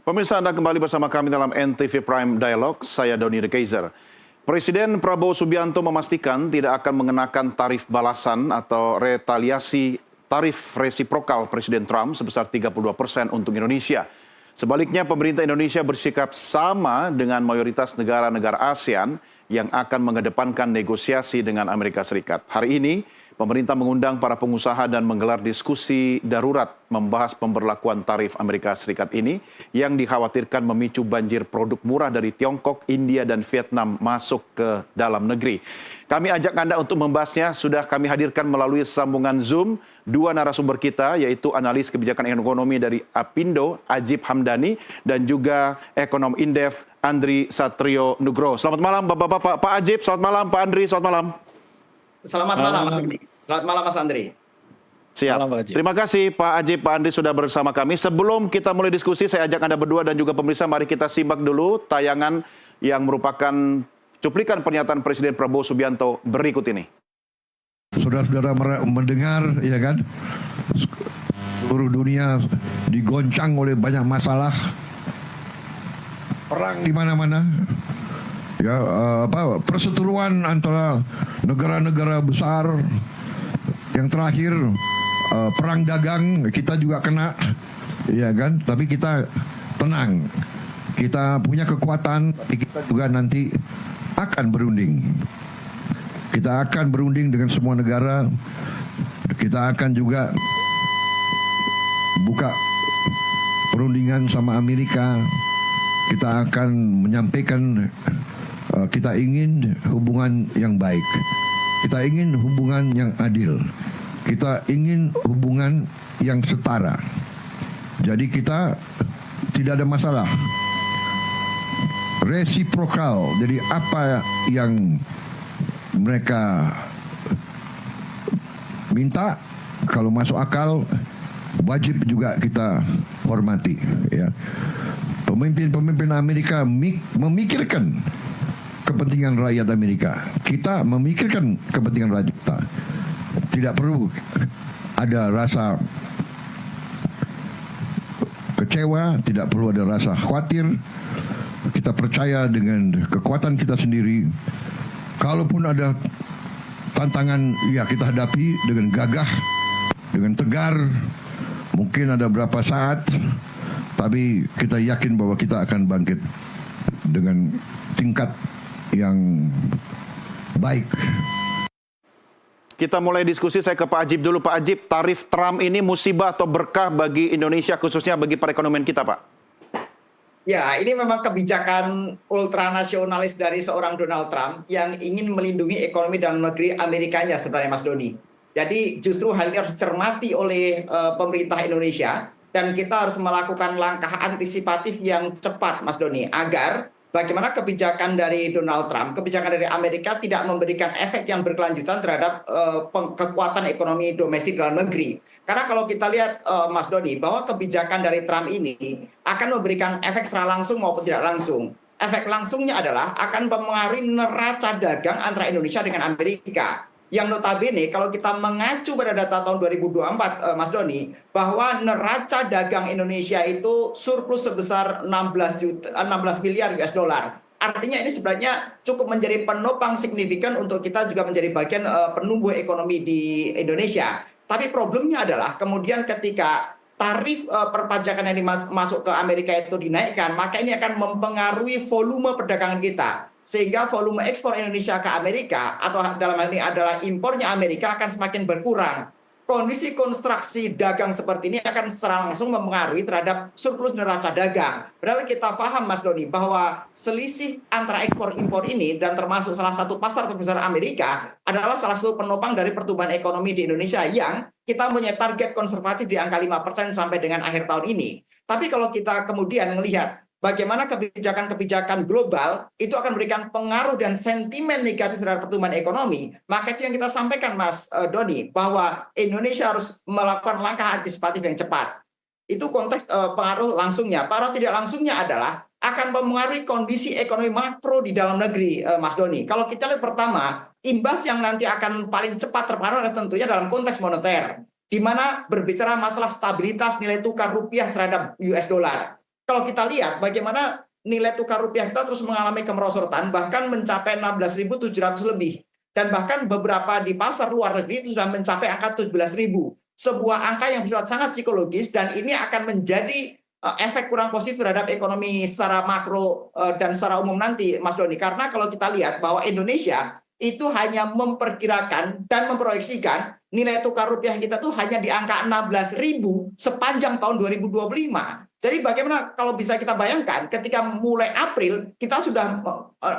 Pemirsa, Anda kembali bersama kami dalam NTV Prime Dialog. Saya Doni De Kaiser. Presiden Prabowo Subianto memastikan tidak akan mengenakan tarif balasan atau retaliasi tarif resiprokal Presiden Trump sebesar 32% untuk Indonesia. Sebaliknya, pemerintah Indonesia bersikap sama dengan mayoritas negara-negara ASEAN yang akan mengedepankan negosiasi dengan Amerika Serikat. Hari ini, pemerintah mengundang para pengusaha dan menggelar diskusi darurat membahas pemberlakuan tarif Amerika Serikat ini yang dikhawatirkan memicu banjir produk murah dari Tiongkok, India, dan Vietnam masuk ke dalam negeri. Kami ajak Anda untuk membahasnya. Sudah kami hadirkan melalui sambungan Zoom dua narasumber kita, yaitu analis kebijakan ekonomi dari Apindo, Ajib Hamdani, dan juga ekonom Indef, Andri Satrio Nugroho. Selamat malam Bapak-Bapak. Pak Ajib, selamat malam. Pak Andri, selamat malam. Selamat malam, Mas Andri. Selamat malam, Mas Andri. Siap. Terima kasih Pak Ajib, Pak Andri sudah bersama kami. Sebelum kita mulai diskusi, saya ajak Anda berdua dan juga pemirsa, mari kita simak dulu tayangan yang merupakan cuplikan pernyataan Presiden Prabowo Subianto berikut ini. Saudara-saudara mendengar, ya kan, seluruh dunia digoncang oleh banyak masalah, perang di mana-mana. Ya, perseteruan antara negara-negara besar. Yang terakhir perang dagang kita juga kena, ya kan? Tapi kita tenang, kita punya kekuatan, tapi kita juga nanti akan berunding. Kita akan berunding dengan semua negara. Kita akan juga buka perundingan sama Amerika. Kita akan menyampaikan kita ingin hubungan yang baik. Kita ingin hubungan yang adil. Kita ingin hubungan yang setara. Jadi kita tidak ada masalah. Resiprokal. Jadi apa yang mereka minta, kalau masuk akal, wajib juga kita hormati. Ya. Pemimpin-pemimpin Amerika memikirkan kepentingan rakyat Amerika. Kita memikirkan kepentingan rakyat kita. Tidak perlu ada rasa kecewa, tidak perlu ada rasa khawatir. Kita percaya dengan kekuatan kita sendiri. Kalaupun ada tantangan, ya kita hadapi dengan gagah, dengan tegar. Mungkin ada berapa saat, tapi kita yakin bahwa kita akan bangkit dengan tingkat yang baik. Kita mulai diskusi, saya ke Pak Ajib dulu. Pak Ajib, tarif Trump ini musibah atau berkah bagi Indonesia, khususnya bagi perekonomian kita, Pak? Ya, ini memang kebijakan ultranasionalis dari seorang Donald Trump yang ingin melindungi ekonomi dalam negeri Amerikanya sebenarnya, Mas Doni. Jadi justru hal ini harus dicermati oleh pemerintah Indonesia, dan kita harus melakukan langkah antisipatif yang cepat, Mas Doni, agar bagaimana kebijakan dari Donald Trump, kebijakan dari Amerika tidak memberikan efek yang berkelanjutan terhadap kekuatan ekonomi domestik dalam negeri. Karena kalau kita lihat, Mas Doni, bahwa kebijakan dari Trump ini akan memberikan efek secara langsung maupun tidak langsung. Efek langsungnya adalah akan mempengaruhi neraca dagang antara Indonesia dengan Amerika. Yang notabene kalau kita mengacu pada data tahun 2024, Mas Doni, bahwa neraca dagang Indonesia itu surplus sebesar 16 miliar US dollar. Artinya ini sebenarnya cukup menjadi penopang signifikan untuk kita juga menjadi bagian penumbuh ekonomi di Indonesia. Tapi problemnya adalah kemudian ketika tarif perpajakan yang masuk ke Amerika itu dinaikkan, maka ini akan mempengaruhi volume perdagangan kita. Sehingga volume ekspor Indonesia ke Amerika, atau dalam hal ini adalah impornya Amerika, akan semakin berkurang. Kondisi konstruksi dagang seperti ini akan secara langsung mempengaruhi terhadap surplus neraca dagang. Padahal kita paham, Mas Doni, bahwa selisih antara ekspor impor ini dan termasuk salah satu pasar terbesar Amerika adalah salah satu penopang dari pertumbuhan ekonomi di Indonesia yang kita punya target konservatif di angka 5% sampai dengan akhir tahun ini. Tapi kalau kita kemudian melihat bagaimana kebijakan-kebijakan global itu akan memberikan pengaruh dan sentimen negatif terhadap pertumbuhan ekonomi, maka itu yang kita sampaikan, Mas Doni, bahwa Indonesia harus melakukan langkah antisipatif yang cepat. Itu konteks pengaruh langsungnya. Pengaruh tidak langsungnya adalah akan mempengaruhi kondisi ekonomi makro di dalam negeri, Mas Doni. Kalau kita lihat pertama, imbas yang nanti akan paling cepat terpengaruh adalah tentunya dalam konteks moneter, di mana berbicara masalah stabilitas nilai tukar rupiah terhadap US dollar. kalau kita lihat bagaimana nilai tukar rupiah kita terus mengalami kemerosotan, bahkan mencapai 16.700 lebih. Dan bahkan beberapa di pasar luar negeri itu sudah mencapai angka 17.000. Sebuah angka yang bersifat sangat psikologis, dan ini akan menjadi efek kurang positif terhadap ekonomi secara makro dan secara umum nanti, Mas Doni. Karena kalau kita lihat bahwa Indonesia itu hanya memperkirakan dan memproyeksikan nilai tukar rupiah kita tuh hanya di angka 16.000 sepanjang tahun 2025. Jadi bagaimana kalau bisa kita bayangkan ketika mulai April kita sudah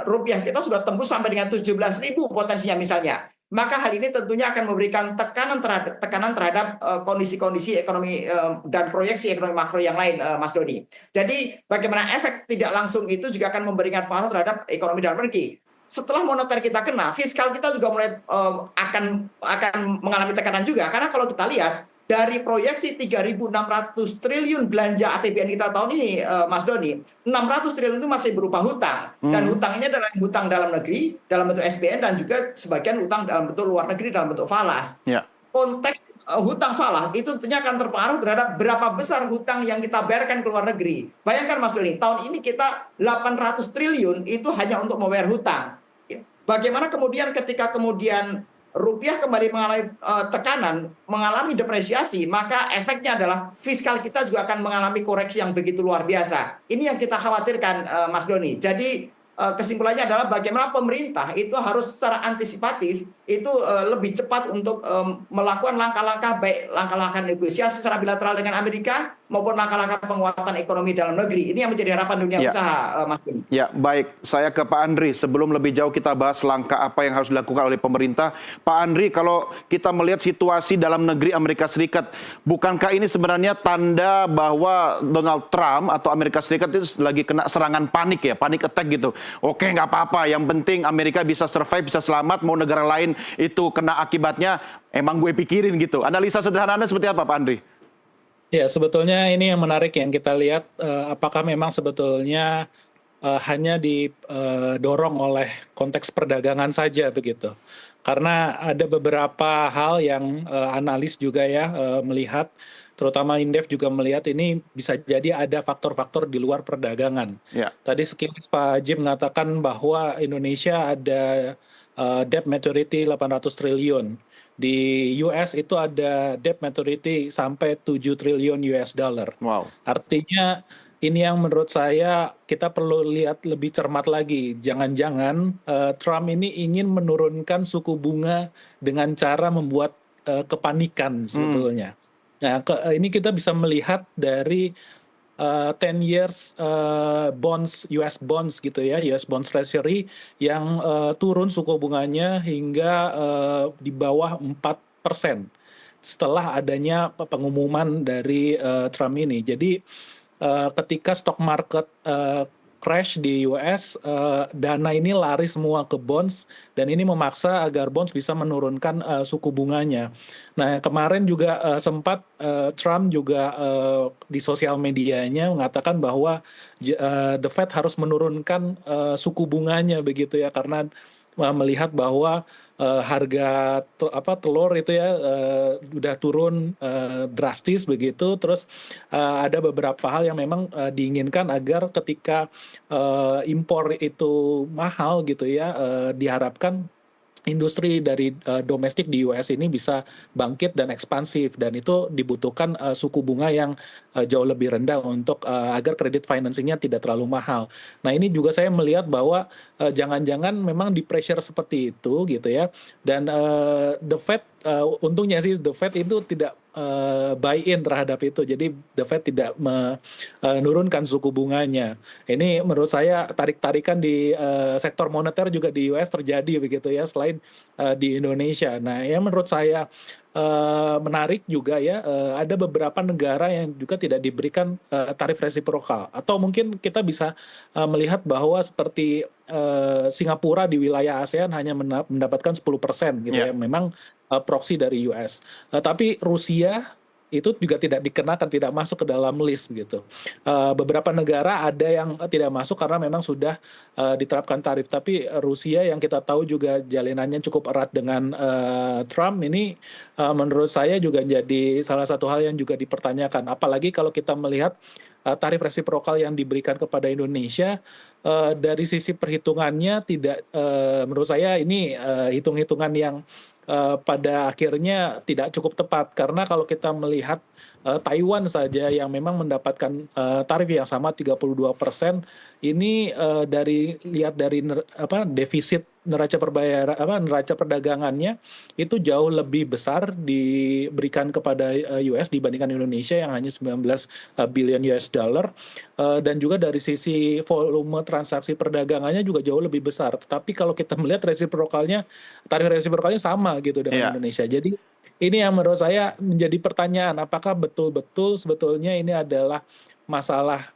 rupiah kita sudah tembus sampai dengan 17.000 potensinya misalnya. Maka hal ini tentunya akan memberikan tekanan terhadap kondisi-kondisi ekonomi dan proyeksi ekonomi makro yang lain, Mas Doni. Jadi bagaimana efek tidak langsung itu juga akan memberikan pengaruh terhadap ekonomi dalam negeri. Setelah moneter kita kena, fiskal kita juga mulai akan mengalami tekanan juga. Karena kalau kita lihat dari proyeksi 3.600 triliun belanja APBN kita tahun ini, Mas Doni, 600 triliun itu masih berupa hutang. Dan hutangnya adalah hutang dalam negeri, dalam bentuk SBN, dan juga sebagian hutang dalam bentuk luar negeri, dalam bentuk falas. Ya. Konteks hutang falas itu tentunya akan terpengaruh terhadap berapa besar hutang yang kita bayarkan ke luar negeri. Bayangkan Mas Doni, tahun ini kita 800 triliun itu hanya untuk membayar hutang. Bagaimana kemudian ketika kemudian rupiah kembali mengalami tekanan, mengalami depresiasi, maka efeknya adalah fiskal kita juga akan mengalami koreksi yang begitu luar biasa. Ini yang kita khawatirkan, Mas Doni. Jadi kesimpulannya adalah bagaimana pemerintah itu harus secara antisipatif itu lebih cepat untuk melakukan langkah-langkah, baik langkah-langkah negosiasi secara bilateral dengan Amerika maupun langkah-langkah penguatan ekonomi dalam negeri. Ini yang menjadi harapan dunia usaha, Mas Doni. Ya, baik. Saya ke Pak Andri. Sebelum lebih jauh kita bahas langkah apa yang harus dilakukan oleh pemerintah. Pak Andri, kalau kita melihat situasi dalam negeri Amerika Serikat, bukankah ini sebenarnya tanda bahwa Donald Trump atau Amerika Serikat itu lagi kena serangan panik ya, panik attack gitu. Oke, nggak apa-apa. Yang penting Amerika bisa survive, bisa selamat. Mau negara lain itu kena akibatnya, emang gue pikirin gitu. Analisa sederhana Anda seperti apa, Pak Andri? Ya, sebetulnya ini yang menarik yang kita lihat, apakah memang sebetulnya hanya didorong oleh konteks perdagangan saja begitu. Karena ada beberapa hal yang analis juga ya melihat, terutama Indef juga melihat ini bisa jadi ada faktor-faktor di luar perdagangan. Ya. Tadi sekilas Pak Jim mengatakan bahwa Indonesia ada debt maturity 800 triliun. Di US itu ada debt maturity sampai 7 triliun US dollar. Wow. Artinya ini yang menurut saya kita perlu lihat lebih cermat lagi. Jangan-jangan Trump ini ingin menurunkan suku bunga dengan cara membuat kepanikan sebetulnya. Nah, ini kita bisa melihat dari 10 years bonds, US bonds gitu ya, US bonds treasury yang turun suku bunganya hingga di bawah 4% setelah adanya pengumuman dari Trump ini. Jadi ketika stock market crash di US, dana ini lari semua ke bonds, dan ini memaksa agar bonds bisa menurunkan suku bunganya. Nah, kemarin juga sempat Trump juga di sosial medianya mengatakan bahwa the Fed harus menurunkan suku bunganya begitu ya, karena melihat bahwa harga telur itu ya udah turun drastis begitu. Terus ada beberapa hal yang memang diinginkan agar ketika impor itu mahal gitu ya, diharapkan industri dari domestik di US ini bisa bangkit dan ekspansif, dan itu dibutuhkan suku bunga yang jauh lebih rendah untuk agar kredit financingnya tidak terlalu mahal. Nah, ini juga saya melihat bahwa jangan-jangan memang di pressure seperti itu gitu ya, dan the Fed untungnya sih the Fed itu tidak buy in terhadap itu, jadi the Fed tidak menurunkan suku bunganya. Ini menurut saya tarik-tarikan di sektor moneter juga di US terjadi begitu ya, selain di Indonesia. Nah, yang menurut saya menarik juga ya, ada beberapa negara yang juga tidak diberikan tarif resiprokal, atau mungkin kita bisa melihat bahwa seperti Singapura di wilayah ASEAN hanya mendapatkan 10% gitu ya, memang proksi dari US. Tapi Rusia itu juga tidak dikenakan, tidak masuk ke dalam list begitu. Beberapa negara ada yang tidak masuk karena memang sudah diterapkan tarif. Tapi Rusia yang kita tahu juga jalinannya cukup erat dengan Trump ini, menurut saya juga jadi salah satu hal yang juga dipertanyakan. Apalagi kalau kita melihat tarif resiprokal yang diberikan kepada Indonesia, dari sisi perhitungannya tidak, menurut saya ini hitung-hitungan yang pada akhirnya tidak cukup tepat, karena kalau kita melihat Taiwan saja yang memang mendapatkan tarif yang sama 32%, ini lihat dari defisit neraca perdagangannya itu jauh lebih besar diberikan kepada US dibandingkan Indonesia yang hanya 19 billion US dollar. Dan juga dari sisi volume transaksi perdagangannya juga jauh lebih besar. Tetapi kalau kita melihat tarif resiprokalnya sama gitu dengan Indonesia. Jadi ini yang menurut saya menjadi pertanyaan, apakah betul-betul sebetulnya ini adalah masalah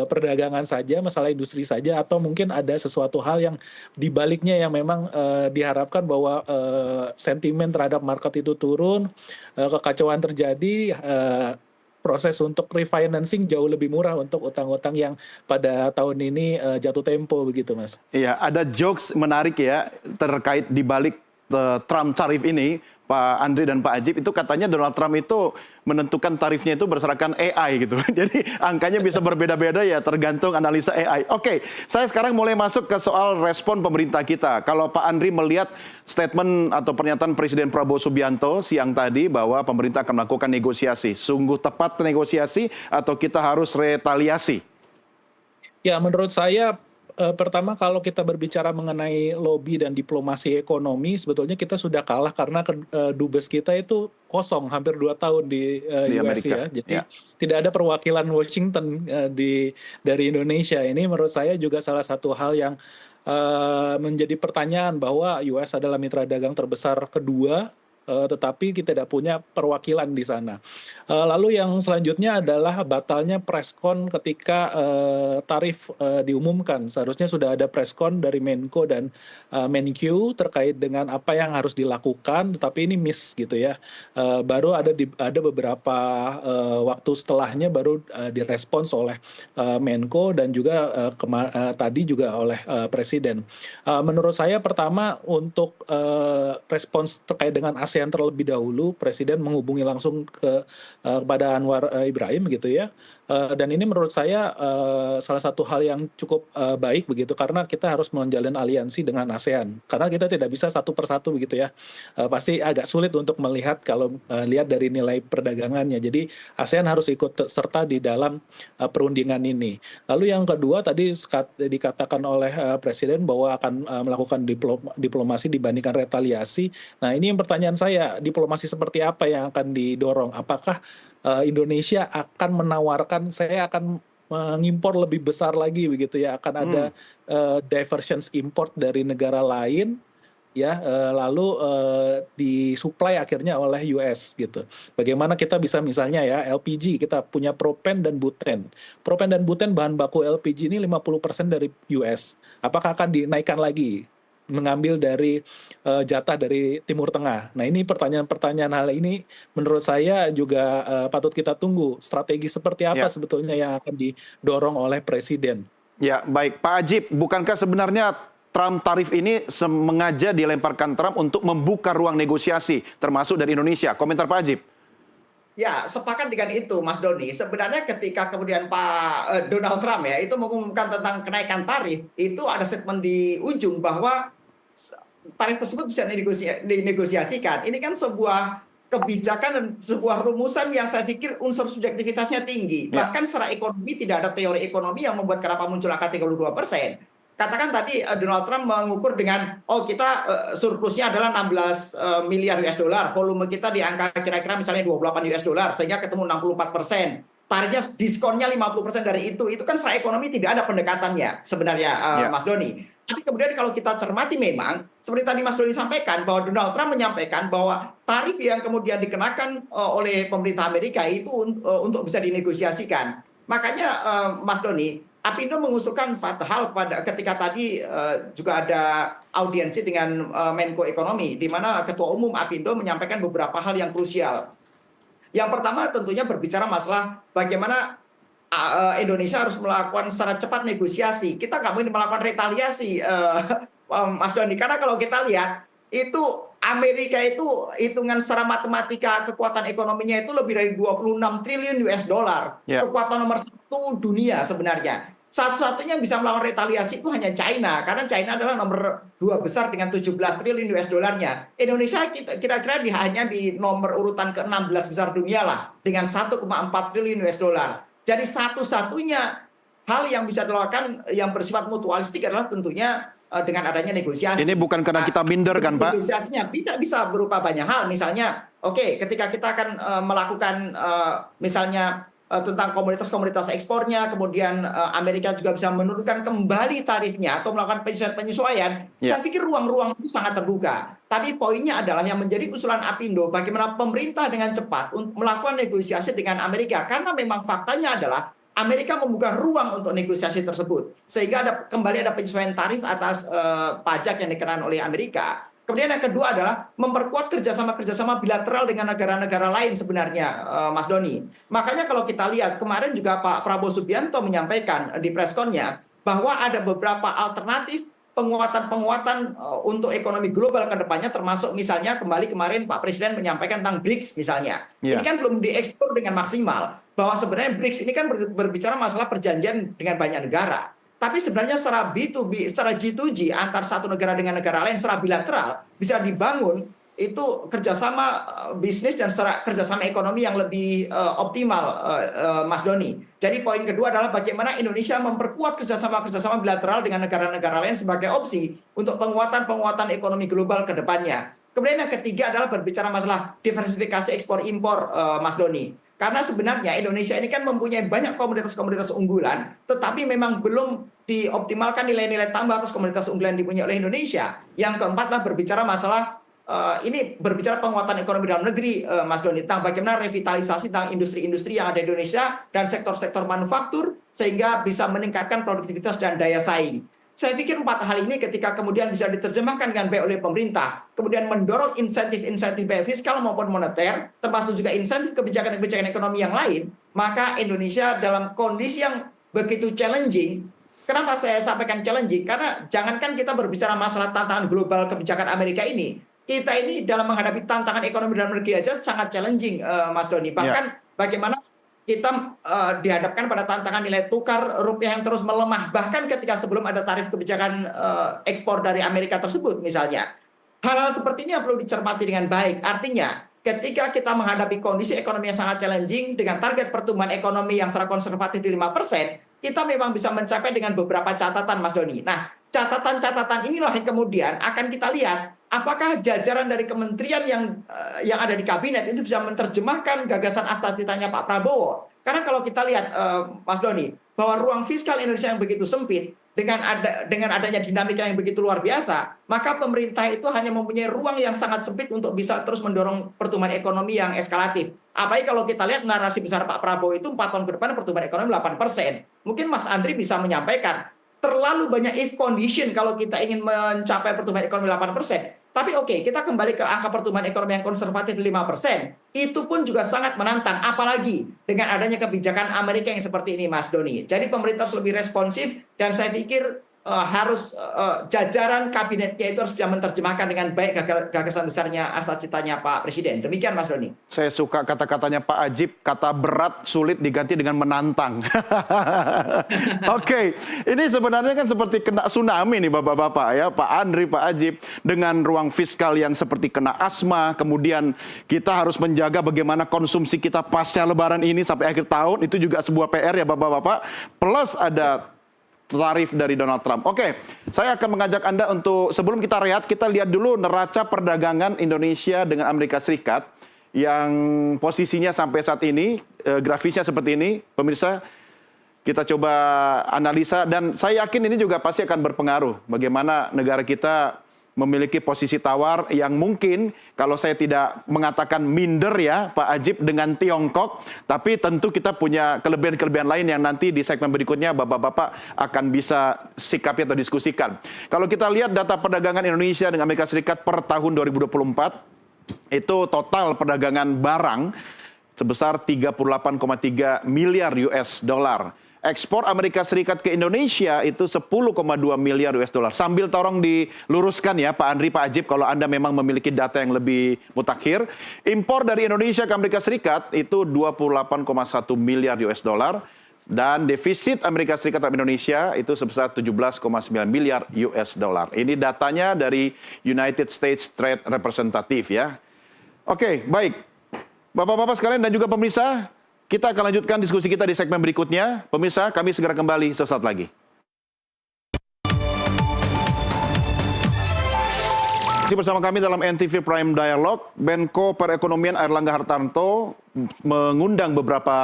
perdagangan saja, masalah industri saja, atau mungkin ada sesuatu hal yang dibaliknya yang memang diharapkan bahwa sentimen terhadap market itu turun, kekacauan terjadi, proses untuk refinancing jauh lebih murah untuk utang-utang yang pada tahun ini jatuh tempo begitu, Mas. Iya, ada jokes menarik ya terkait di balik Trump tarif ini, Pak Andri dan Pak Ajib, itu katanya Donald Trump itu menentukan tarifnya itu berdasarkan AI gitu. Jadi angkanya bisa berbeda-beda ya tergantung analisa AI. Oke, saya sekarang mulai masuk ke soal respon pemerintah kita. Kalau Pak Andri melihat statement atau pernyataan Presiden Prabowo Subianto siang tadi bahwa pemerintah akan melakukan negosiasi. Sungguh tepat negosiasi atau kita harus retaliasi? Ya, menurut saya pertama kalau kita berbicara mengenai lobby dan diplomasi ekonomi, sebetulnya kita sudah kalah karena dubes kita itu kosong hampir 2 tahun di US Amerika. ya. Jadi tidak ada perwakilan Washington dari Indonesia. Ini menurut saya juga salah satu hal yang menjadi pertanyaan, bahwa US adalah mitra dagang terbesar kedua, tetapi kita tidak punya perwakilan di sana. Lalu yang selanjutnya adalah batalnya preskon ketika tarif diumumkan. Seharusnya sudah ada preskon dari Menko dan Menkyu terkait dengan apa yang harus dilakukan, tetapi ini miss gitu ya. Baru ada beberapa waktu setelahnya baru direspons oleh Menko dan juga tadi juga oleh Presiden. Menurut saya pertama untuk respons terkait dengan ASEAN terlebih dahulu, Presiden menghubungi langsung kepada Anwar Ibrahim gitu ya. Dan ini menurut saya salah satu hal yang cukup baik begitu, karena kita harus menjalin aliansi dengan ASEAN. Karena kita tidak bisa satu persatu begitu ya. Pasti agak sulit untuk melihat kalau lihat dari nilai perdagangannya. Jadi ASEAN harus ikut serta di dalam perundingan ini. Lalu yang kedua tadi dikatakan oleh Presiden bahwa akan melakukan diplomasi dibandingkan retaliasi. Nah, ini yang pertanyaan saya, diplomasi seperti apa yang akan didorong? Apakah Indonesia akan menawarkan, saya akan mengimpor lebih besar lagi begitu ya, akan ada diversions import dari negara lain ya, lalu disuplai akhirnya oleh US gitu. Bagaimana kita bisa misalnya ya LPG, kita punya propen dan buten. Propen dan buten bahan baku LPG ini 50% dari US. Apakah akan dinaikkan lagi? Mengambil dari jatah dari Timur Tengah. Nah, ini pertanyaan hal ini menurut saya juga patut kita tunggu. Strategi seperti apa sebetulnya yang akan didorong oleh Presiden? Ya, baik. Pak Ajib, bukankah sebenarnya Trump tarif ini sengaja dilemparkan Trump untuk membuka ruang negosiasi, termasuk dari Indonesia? Komentar Pak Ajib. Ya, sepakat dengan itu, Mas Doni. Sebenarnya ketika kemudian Pak Donald Trump ya itu mengumumkan tentang kenaikan tarif, itu ada statement di ujung bahwa tarif tersebut bisa dinegosiasikan. Ini kan sebuah kebijakan dan sebuah rumusan yang saya pikir unsur subjektivitasnya tinggi. Bahkan secara ekonomi tidak ada teori ekonomi yang membuat kenapa muncul angka 32%. Katakan tadi Donald Trump mengukur dengan kita surplusnya adalah 16 miliar US dollar, volume kita di angka kira-kira misalnya 28 US dollar, sehingga ketemu 64%. Tarifnya diskonnya 50% dari itu kan secara ekonomi tidak ada pendekatannya sebenarnya, Mas Doni. Tapi kemudian kalau kita cermati memang, seperti tadi Mas Doni sampaikan, bahwa Donald Trump menyampaikan bahwa tarif yang kemudian dikenakan oleh pemerintah Amerika itu untuk bisa dinegosiasikan. Makanya Mas Doni, Apindo mengusulkan 4 hal ketika tadi juga ada audiensi dengan Menko Ekonomi, di mana Ketua Umum Apindo menyampaikan beberapa hal yang krusial. Yang pertama tentunya berbicara masalah bagaimana Indonesia harus melakukan secara cepat negosiasi. Kita nggak mungkin melakukan retaliasi, Mas Doni, karena kalau kita lihat itu Amerika itu hitungan secara matematika kekuatan ekonominya itu lebih dari 26 triliun US dollar. Ya. Kekuatan nomor satu dunia sebenarnya. Satu-satunya yang bisa melakukan retaliasi itu hanya China, karena China adalah nomor 2 besar dengan 17 triliun US dollarnya. Indonesia kira-kira hanya di nomor urutan ke-16 besar dunia lah, dengan 1,4 triliun US dollar. Jadi satu-satunya hal yang bisa dilakukan yang bersifat mutualistik adalah tentunya dengan adanya negosiasi. Ini bukan karena kita minder kan, Pak? Negosiasinya bisa berupa banyak hal. Misalnya, ketika kita akan melakukan misalnya tentang komoditas-komoditas ekspornya, kemudian Amerika juga bisa menurunkan kembali tarifnya atau melakukan penyesuaian. Saya pikir ruang-ruang itu sangat terbuka. Tapi poinnya adalah yang menjadi usulan Apindo, bagaimana pemerintah dengan cepat melakukan negosiasi dengan Amerika. Karena memang faktanya adalah Amerika membuka ruang untuk negosiasi tersebut. Sehingga kembali ada penyesuaian tarif atas pajak yang dikenakan oleh Amerika. Kemudian yang kedua adalah memperkuat kerjasama bilateral dengan negara-negara lain sebenarnya, Mas Doni. Makanya kalau kita lihat, kemarin juga Pak Prabowo Subianto menyampaikan di pressconnya bahwa ada beberapa alternatif penguatan untuk ekonomi global ke depannya, termasuk misalnya kembali kemarin Pak Presiden menyampaikan tentang BRICS misalnya. Ini kan belum dieksplor dengan maksimal, bahwa sebenarnya BRICS ini kan berbicara masalah perjanjian dengan banyak negara. Tapi sebenarnya secara B2B, secara G2G antar satu negara dengan negara lain secara bilateral bisa dibangun itu kerjasama bisnis dan secara kerjasama ekonomi yang lebih optimal, Mas Doni. Jadi poin kedua adalah bagaimana Indonesia memperkuat kerjasama bilateral dengan negara-negara lain sebagai opsi untuk penguatan ekonomi global ke depannya. Kemudian yang ketiga adalah berbicara masalah diversifikasi ekspor impor, Mas Doni. Karena sebenarnya Indonesia ini kan mempunyai banyak komoditas-komoditas unggulan, tetapi memang belum dioptimalkan nilai-nilai tambah atas komoditas unggulan yang dipunyai oleh Indonesia. Yang keempat adalah berbicara masalah ini berbicara penguatan ekonomi dalam negeri, Mas Doni, tentang bagaimana revitalisasi tentang industri-industri yang ada di Indonesia dan sektor-sektor manufaktur sehingga bisa meningkatkan produktivitas dan daya saing. Saya pikir 4 hal ini ketika kemudian bisa diterjemahkan dengan baik oleh pemerintah, kemudian mendorong insentif-insentif baik fiskal maupun moneter, termasuk juga insentif kebijakan-kebijakan ekonomi yang lain, maka Indonesia dalam kondisi yang begitu challenging. Kenapa saya sampaikan challenging? Karena jangankan kita berbicara masalah tantangan global kebijakan Amerika ini, kita ini dalam menghadapi tantangan ekonomi dalam negeri aja sangat challenging, Mas Doni. Bahkan bagaimana kita dihadapkan pada tantangan nilai tukar rupiah yang terus melemah. Bahkan ketika sebelum ada tarif kebijakan ekspor dari Amerika tersebut misalnya. Hal-hal seperti ini yang perlu dicermati dengan baik. Artinya, ketika kita menghadapi kondisi ekonomi yang sangat challenging dengan target pertumbuhan ekonomi yang secara konservatif di 5%, kita memang bisa mencapai dengan beberapa catatan, Mas Doni. Nah, catatan-catatan inilah yang kemudian akan kita lihat apakah jajaran dari kementerian yang ada di kabinet itu bisa menerjemahkan gagasan cita-citanya Pak Prabowo. Karena kalau kita lihat, Mas Doni, bahwa ruang fiskal Indonesia yang begitu sempit dengan adanya dinamika yang begitu luar biasa, maka pemerintah itu hanya mempunyai ruang yang sangat sempit untuk bisa terus mendorong pertumbuhan ekonomi yang eskalatif. Apalagi kalau kita lihat narasi besar Pak Prabowo itu 4 tahun ke depan pertumbuhan ekonomi 8%. Mungkin Mas Andri bisa menyampaikan terlalu banyak if condition kalau kita ingin mencapai pertumbuhan ekonomi 8%. Tapi kita kembali ke angka pertumbuhan ekonomi yang konservatif 5%. Itu pun juga sangat menantang, apalagi dengan adanya kebijakan Amerika yang seperti ini, Mas Doni. Jadi pemerintah harus lebih responsif, dan saya pikir harus jajaran kabinetnya itu harus bisa menerjemahkan dengan baik gagasan besarnya cita-citanya Pak Presiden. Demikian, Mas Doni. Saya suka kata-katanya Pak Ajib, kata berat sulit diganti dengan menantang. Ini sebenarnya kan seperti kena tsunami nih Bapak-Bapak ya, Pak Andri, Pak Ajib, dengan ruang fiskal yang seperti kena asma, kemudian kita harus menjaga bagaimana konsumsi kita pasca Lebaran ini sampai akhir tahun, itu juga sebuah PR ya Bapak-Bapak, plus ada tarif dari Donald Trump. Saya akan mengajak Anda untuk, sebelum kita rehat, kita lihat dulu neraca perdagangan Indonesia dengan Amerika Serikat yang posisinya sampai saat ini, grafisnya seperti ini. Pemirsa, kita coba analisa, dan saya yakin ini juga pasti akan berpengaruh bagaimana negara kita memiliki posisi tawar yang mungkin, kalau saya tidak mengatakan minder ya Pak Ajib dengan Tiongkok, tapi tentu kita punya kelebihan-kelebihan lain yang nanti di segmen berikutnya Bapak-Bapak akan bisa sikapi atau diskusikan. Kalau kita lihat data perdagangan Indonesia dengan Amerika Serikat per tahun 2024, itu total perdagangan barang sebesar 38,3 miliar US dollar. Ekspor Amerika Serikat ke Indonesia itu 10,2 miliar US dollar. Sambil tolong diluruskan ya Pak Andri, Pak Ajib, kalau Anda memang memiliki data yang lebih mutakhir. Impor dari Indonesia ke Amerika Serikat itu 28,1 miliar US dollar. Dan defisit Amerika Serikat terhadap Indonesia itu sebesar 17,9 miliar US dollar. Ini datanya dari United States Trade Representative ya. Oke, baik. Bapak-bapak sekalian dan juga pemirsa, kita akan lanjutkan diskusi kita di segmen berikutnya. Pemirsa, kami segera kembali sesaat lagi. Masih bersama kami dalam NTV Prime Dialog. Menko Perekonomian Airlangga Hartarto mengundang beberapa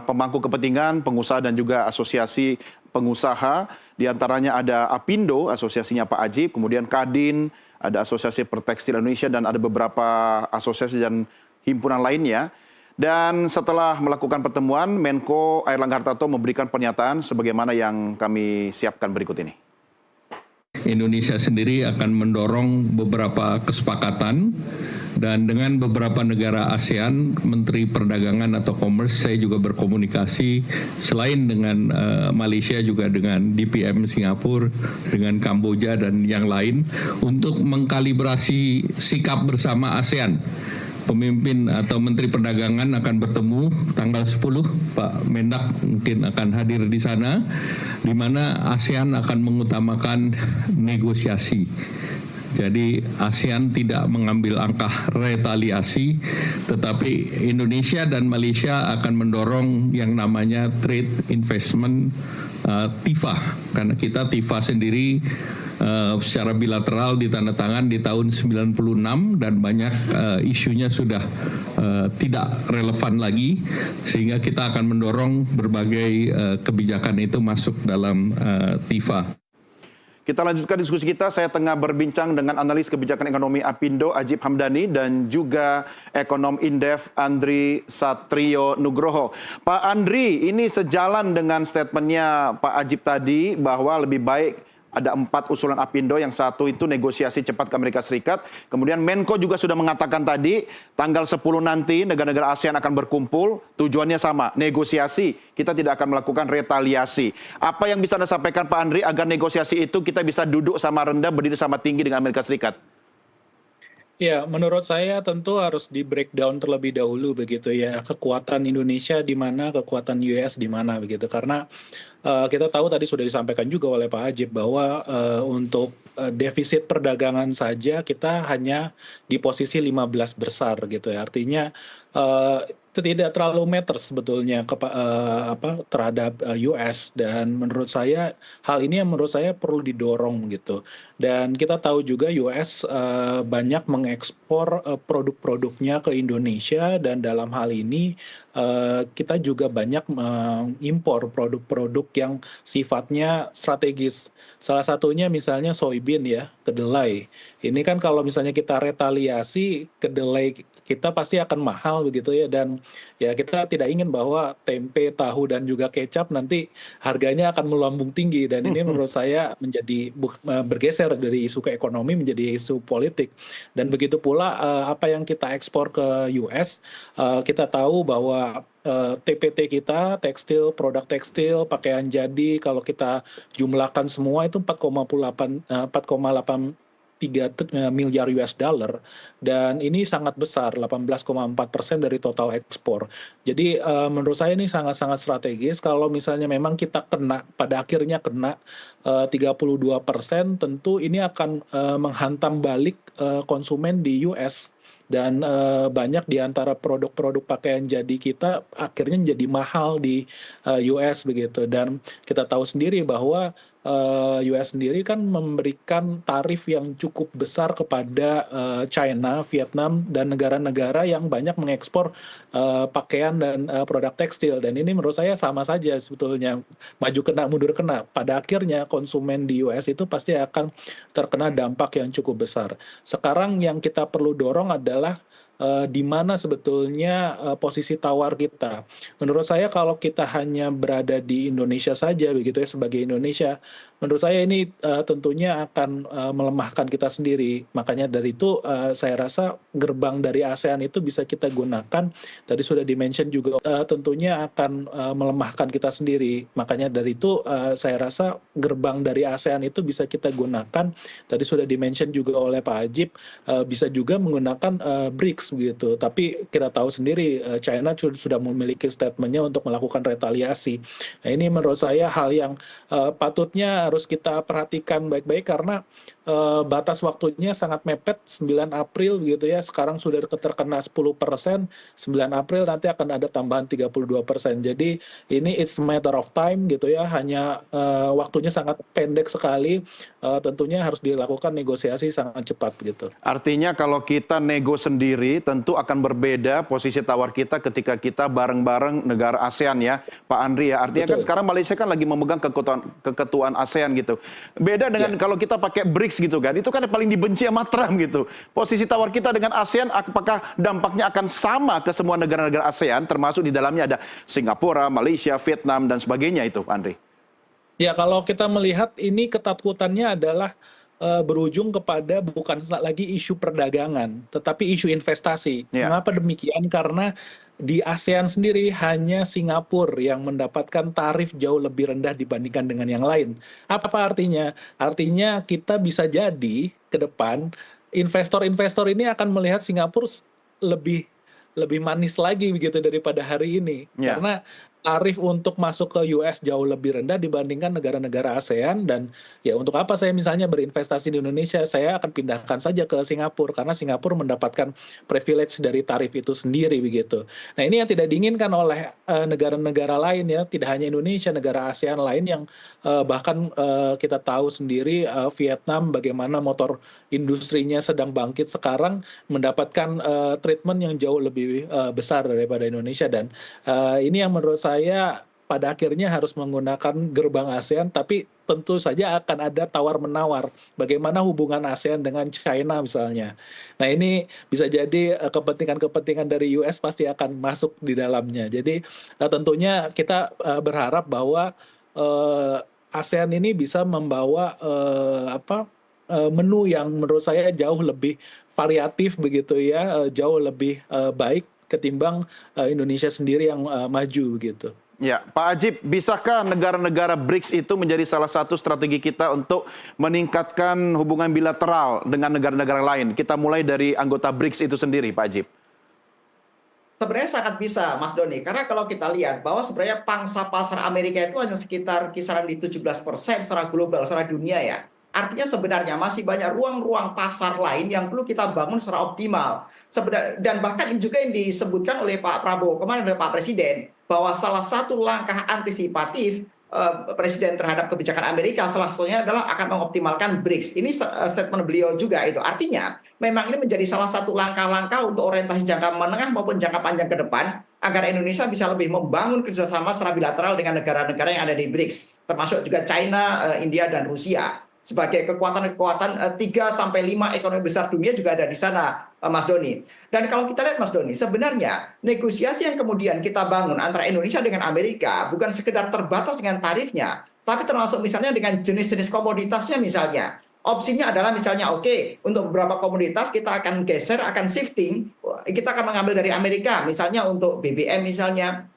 pemangku kepentingan, pengusaha dan juga asosiasi pengusaha. Di antaranya ada Apindo, asosiasinya Pak Ajib, kemudian Kadin, ada Asosiasi Pertekstil Indonesia, dan ada beberapa asosiasi dan himpunan lainnya. Dan setelah melakukan pertemuan, Menko Airlangga Hartarto memberikan pernyataan sebagaimana yang kami siapkan berikut ini. Indonesia sendiri akan mendorong beberapa kesepakatan dan dengan beberapa negara ASEAN, Menteri Perdagangan atau Commerce, saya juga berkomunikasi selain dengan Malaysia juga dengan DPM Singapura, dengan Kamboja dan yang lain untuk mengkalibrasi sikap bersama ASEAN. Pemimpin atau Menteri Perdagangan akan bertemu tanggal 10, Pak Mendak mungkin akan hadir di sana, di mana ASEAN akan mengutamakan negosiasi. Jadi ASEAN tidak mengambil langkah retaliasi, tetapi Indonesia dan Malaysia akan mendorong yang namanya trade investment TIFA, karena kita TIFA sendiri secara bilateral ditandatangan di tahun 96 dan banyak isunya sudah tidak relevan lagi, sehingga kita akan mendorong berbagai kebijakan itu masuk dalam TIFA. Kita lanjutkan diskusi kita. Saya tengah berbincang dengan analis kebijakan ekonomi Apindo, Ajib Hamdani, dan juga ekonom Indef, Andri Satrio Nugroho. Pak Andri, ini sejalan dengan statementnya Pak Ajib tadi bahwa lebih baik ada 4 usulan Apindo, yang satu itu negosiasi cepat ke Amerika Serikat. Kemudian Menko juga sudah mengatakan tadi, tanggal 10 nanti negara-negara ASEAN akan berkumpul, tujuannya sama, negosiasi. Kita tidak akan melakukan retaliasi. Apa yang bisa Anda sampaikan Pak Andri agar negosiasi itu kita bisa duduk sama rendah, berdiri sama tinggi dengan Amerika Serikat? Ya, menurut saya tentu harus di breakdown terlebih dahulu begitu ya, kekuatan Indonesia di mana, kekuatan US di mana begitu. Karena kita tahu tadi sudah disampaikan juga oleh Pak Ajib bahwa untuk defisit perdagangan saja kita hanya di posisi 15 besar gitu ya. Artinya itu tidak terlalu matters sebetulnya terhadap US, dan menurut saya hal ini yang menurut saya perlu didorong gitu. Dan kita tahu juga US banyak mengekspor produk-produknya ke Indonesia, dan dalam hal ini kita juga banyak mengimpor produk-produk yang sifatnya strategis. Salah satunya misalnya soybean ya, kedelai. Ini kan kalau misalnya kita retaliasi, kedelai kita pasti akan mahal begitu ya, dan ya kita tidak ingin bahwa tempe, tahu dan juga kecap nanti harganya akan melambung tinggi, dan ini menurut saya menjadi bergeser dari isu ke ekonomi menjadi isu politik. Dan begitu pula apa yang kita ekspor ke US, kita tahu bahwa TPT kita, tekstil, produk tekstil, pakaian jadi, kalau kita jumlahkan semua itu 4,83 miliar US dollar, dan ini sangat besar, 18,4% dari total ekspor. Jadi menurut saya ini sangat-sangat strategis. Kalau misalnya memang kita pada akhirnya kena 32%, tentu ini akan menghantam balik konsumen di US. Dan banyak di antara produk-produk pakaian jadi kita akhirnya menjadi mahal di US begitu. Dan kita tahu sendiri bahwa US sendiri kan memberikan tarif yang cukup besar kepada China, Vietnam, dan negara-negara yang banyak mengekspor pakaian dan produk tekstil. Dan ini menurut saya sama saja sebetulnya, maju kena mundur kena. Pada akhirnya konsumen di US itu pasti akan terkena dampak yang cukup besar. Sekarang yang kita perlu dorong adalah di mana sebetulnya posisi tawar kita. Menurut saya kalau kita hanya berada di Indonesia saja begitu ya, sebagai Indonesia, menurut saya ini tentunya akan melemahkan kita sendiri. Makanya dari itu saya rasa gerbang dari ASEAN itu bisa kita gunakan. Tadi sudah di-mention juga tentunya akan melemahkan kita sendiri. Makanya dari itu saya rasa gerbang dari ASEAN itu bisa kita gunakan. Tadi sudah di-mention juga oleh Pak Ajib, bisa juga menggunakan BRICS begitu. Tapi kita tahu sendiri China sudah memiliki statementnya untuk melakukan retaliasi. Nah, ini menurut saya hal yang patutnya harus kita perhatikan baik-baik karena batas waktunya sangat mepet, 9 April gitu ya. Sekarang sudah terkena 10%, 9 April nanti akan ada tambahan 32%. Jadi ini it's a matter of time gitu ya. Hanya waktunya sangat pendek sekali. Tentunya harus dilakukan negosiasi sangat cepat gitu. Artinya kalau kita nego sendiri tentu akan berbeda posisi tawar kita ketika kita bareng-bareng negara ASEAN ya, Pak Andri ya. Artinya kan Betul. sekarang Malaysia kan lagi memegang keketuaan ASEAN gitu. Beda dengan kalau kita pakai BRICS gitu kan, itu kan yang paling dibenci sama Trump gitu. Posisi tawar kita dengan ASEAN, apakah dampaknya akan sama ke semua negara-negara ASEAN, termasuk di dalamnya ada Singapura, Malaysia, Vietnam, dan sebagainya itu, Pak Andri? Ya, kalau kita melihat ini ketakutannya adalah berujung kepada bukan lagi isu perdagangan, tetapi isu investasi. Ya. Mengapa demikian? Karena di ASEAN sendiri hanya Singapura yang mendapatkan tarif jauh lebih rendah dibandingkan dengan yang lain. Apa artinya? Artinya kita bisa jadi ke depan investor-investor ini akan melihat Singapura lebih lebih manis lagi begitu daripada hari ini. Ya. Karena tarif untuk masuk ke US jauh lebih rendah dibandingkan negara-negara ASEAN dan ya untuk apa saya misalnya berinvestasi di Indonesia, saya akan pindahkan saja ke Singapura karena Singapura mendapatkan privilege dari tarif itu sendiri begitu. Nah, ini yang tidak diinginkan oleh negara-negara lain ya, tidak hanya Indonesia, negara ASEAN lain yang bahkan kita tahu sendiri Vietnam bagaimana motor industrinya sedang bangkit sekarang mendapatkan treatment yang jauh lebih besar daripada Indonesia dan ini yang menurut saya pada akhirnya harus menggunakan gerbang ASEAN, tapi tentu saja akan ada tawar-menawar. Bagaimana hubungan ASEAN dengan China misalnya. Nah ini bisa jadi kepentingan-kepentingan dari US pasti akan masuk di dalamnya. Jadi tentunya kita berharap bahwa ASEAN ini bisa membawa menu yang menurut saya jauh lebih variatif begitu ya, jauh lebih baik ketimbang Indonesia sendiri yang maju gitu. Ya, Pak Ajib, bisakah negara-negara BRICS itu menjadi salah satu strategi kita untuk meningkatkan hubungan bilateral dengan negara-negara lain? Kita mulai dari anggota BRICS itu sendiri, Pak Ajib. Sebenarnya sangat bisa, Mas Doni. Karena kalau kita lihat bahwa sebenarnya pangsa pasar Amerika itu hanya sekitar kisaran di 17% secara global, secara dunia ya. Artinya sebenarnya masih banyak ruang-ruang pasar lain yang perlu kita bangun secara optimal. Dan bahkan ini juga yang disebutkan oleh Pak Prabowo kemarin oleh Pak Presiden, bahwa salah satu langkah antisipatif Presiden terhadap kebijakan Amerika salah satunya adalah akan mengoptimalkan BRICS. Ini statement beliau juga itu. Artinya memang ini menjadi salah satu langkah-langkah untuk orientasi jangka menengah maupun jangka panjang ke depan agar Indonesia bisa lebih membangun kerjasama secara bilateral dengan negara-negara yang ada di BRICS, termasuk juga China, India, dan Rusia. Sebagai kekuatan 3 sampai 5 ekonomi besar dunia juga ada di sana, Mas Doni. Dan kalau kita lihat Mas Doni, sebenarnya negosiasi yang kemudian kita bangun antara Indonesia dengan Amerika bukan sekedar terbatas dengan tarifnya, tapi termasuk misalnya dengan jenis-jenis komoditasnya misalnya. Opsinya adalah misalnya oke, untuk beberapa komoditas kita akan geser, akan shifting, kita akan mengambil dari Amerika, misalnya untuk BBM misalnya.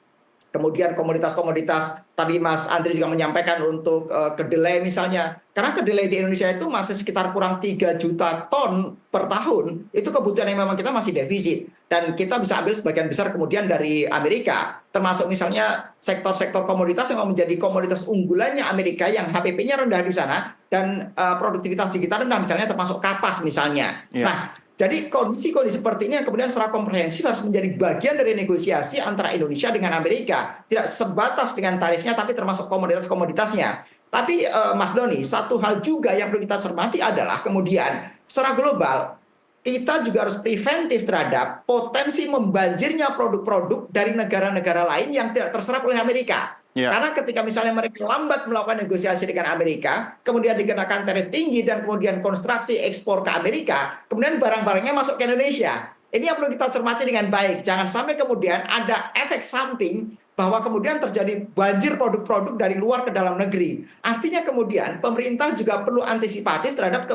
Kemudian komoditas-komoditas tadi Mas Andri juga menyampaikan untuk kedelai misalnya. Karena kedelai di Indonesia itu masih sekitar kurang 3 juta ton per tahun. Itu kebutuhan yang memang kita masih defisit. Dan kita bisa ambil sebagian besar kemudian dari Amerika. Termasuk misalnya sektor-sektor komoditas yang menjadi komoditas unggulannya Amerika yang HPP-nya rendah di sana. Dan produktivitas digital rendah misalnya termasuk kapas misalnya. Ya. Nah, jadi kondisi-kondisi seperti ini yang kemudian secara komprehensif harus menjadi bagian dari negosiasi antara Indonesia dengan Amerika. Tidak sebatas dengan tarifnya, tapi termasuk komoditas-komoditasnya. Tapi Mas Doni, satu hal juga yang perlu kita cermati adalah kemudian secara global, kita juga harus preventif terhadap potensi membanjirnya produk-produk dari negara-negara lain yang tidak terserap oleh Amerika. Ya. Karena ketika misalnya mereka lambat melakukan negosiasi dengan Amerika, kemudian dikenakan tarif tinggi dan kemudian konstruksi ekspor ke Amerika, kemudian barang-barangnya masuk ke Indonesia. Ini yang perlu kita cermati dengan baik. Jangan sampai kemudian ada efek samping bahwa kemudian terjadi banjir produk-produk dari luar ke dalam negeri. Artinya kemudian pemerintah juga perlu antisipatif terhadap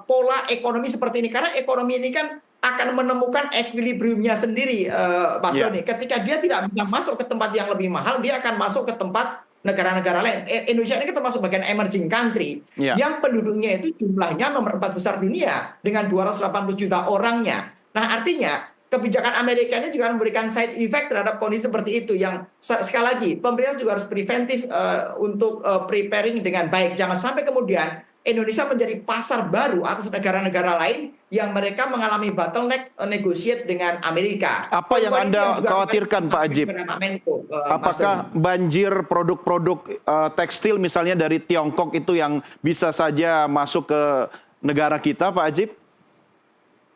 pola ekonomi seperti ini, karena ekonomi ini kan akan menemukan equilibriumnya sendiri, Mas Ya. Doni. Ketika dia tidak bisa masuk ke tempat yang lebih mahal, dia akan masuk ke tempat negara-negara lain. Indonesia ini kan termasuk bagian emerging country Ya. yang penduduknya itu jumlahnya nomor 4 besar dunia dengan 280 juta orangnya. Nah, artinya kebijakan Amerika ini juga memberikan side effect terhadap kondisi seperti itu, yang sekali lagi pemerintah juga harus preventif untuk preparing dengan baik. Jangan sampai kemudian Indonesia menjadi pasar baru atas negara-negara lain yang mereka mengalami bottleneck negotiate dengan Amerika. Apa yang Poin-poin ini Anda juga khawatirkan, Pak Ajib? Pak Menko, Mas Apakah Doni. banjir produk-produk tekstil misalnya dari Tiongkok itu yang bisa saja masuk ke negara kita, Pak Ajib?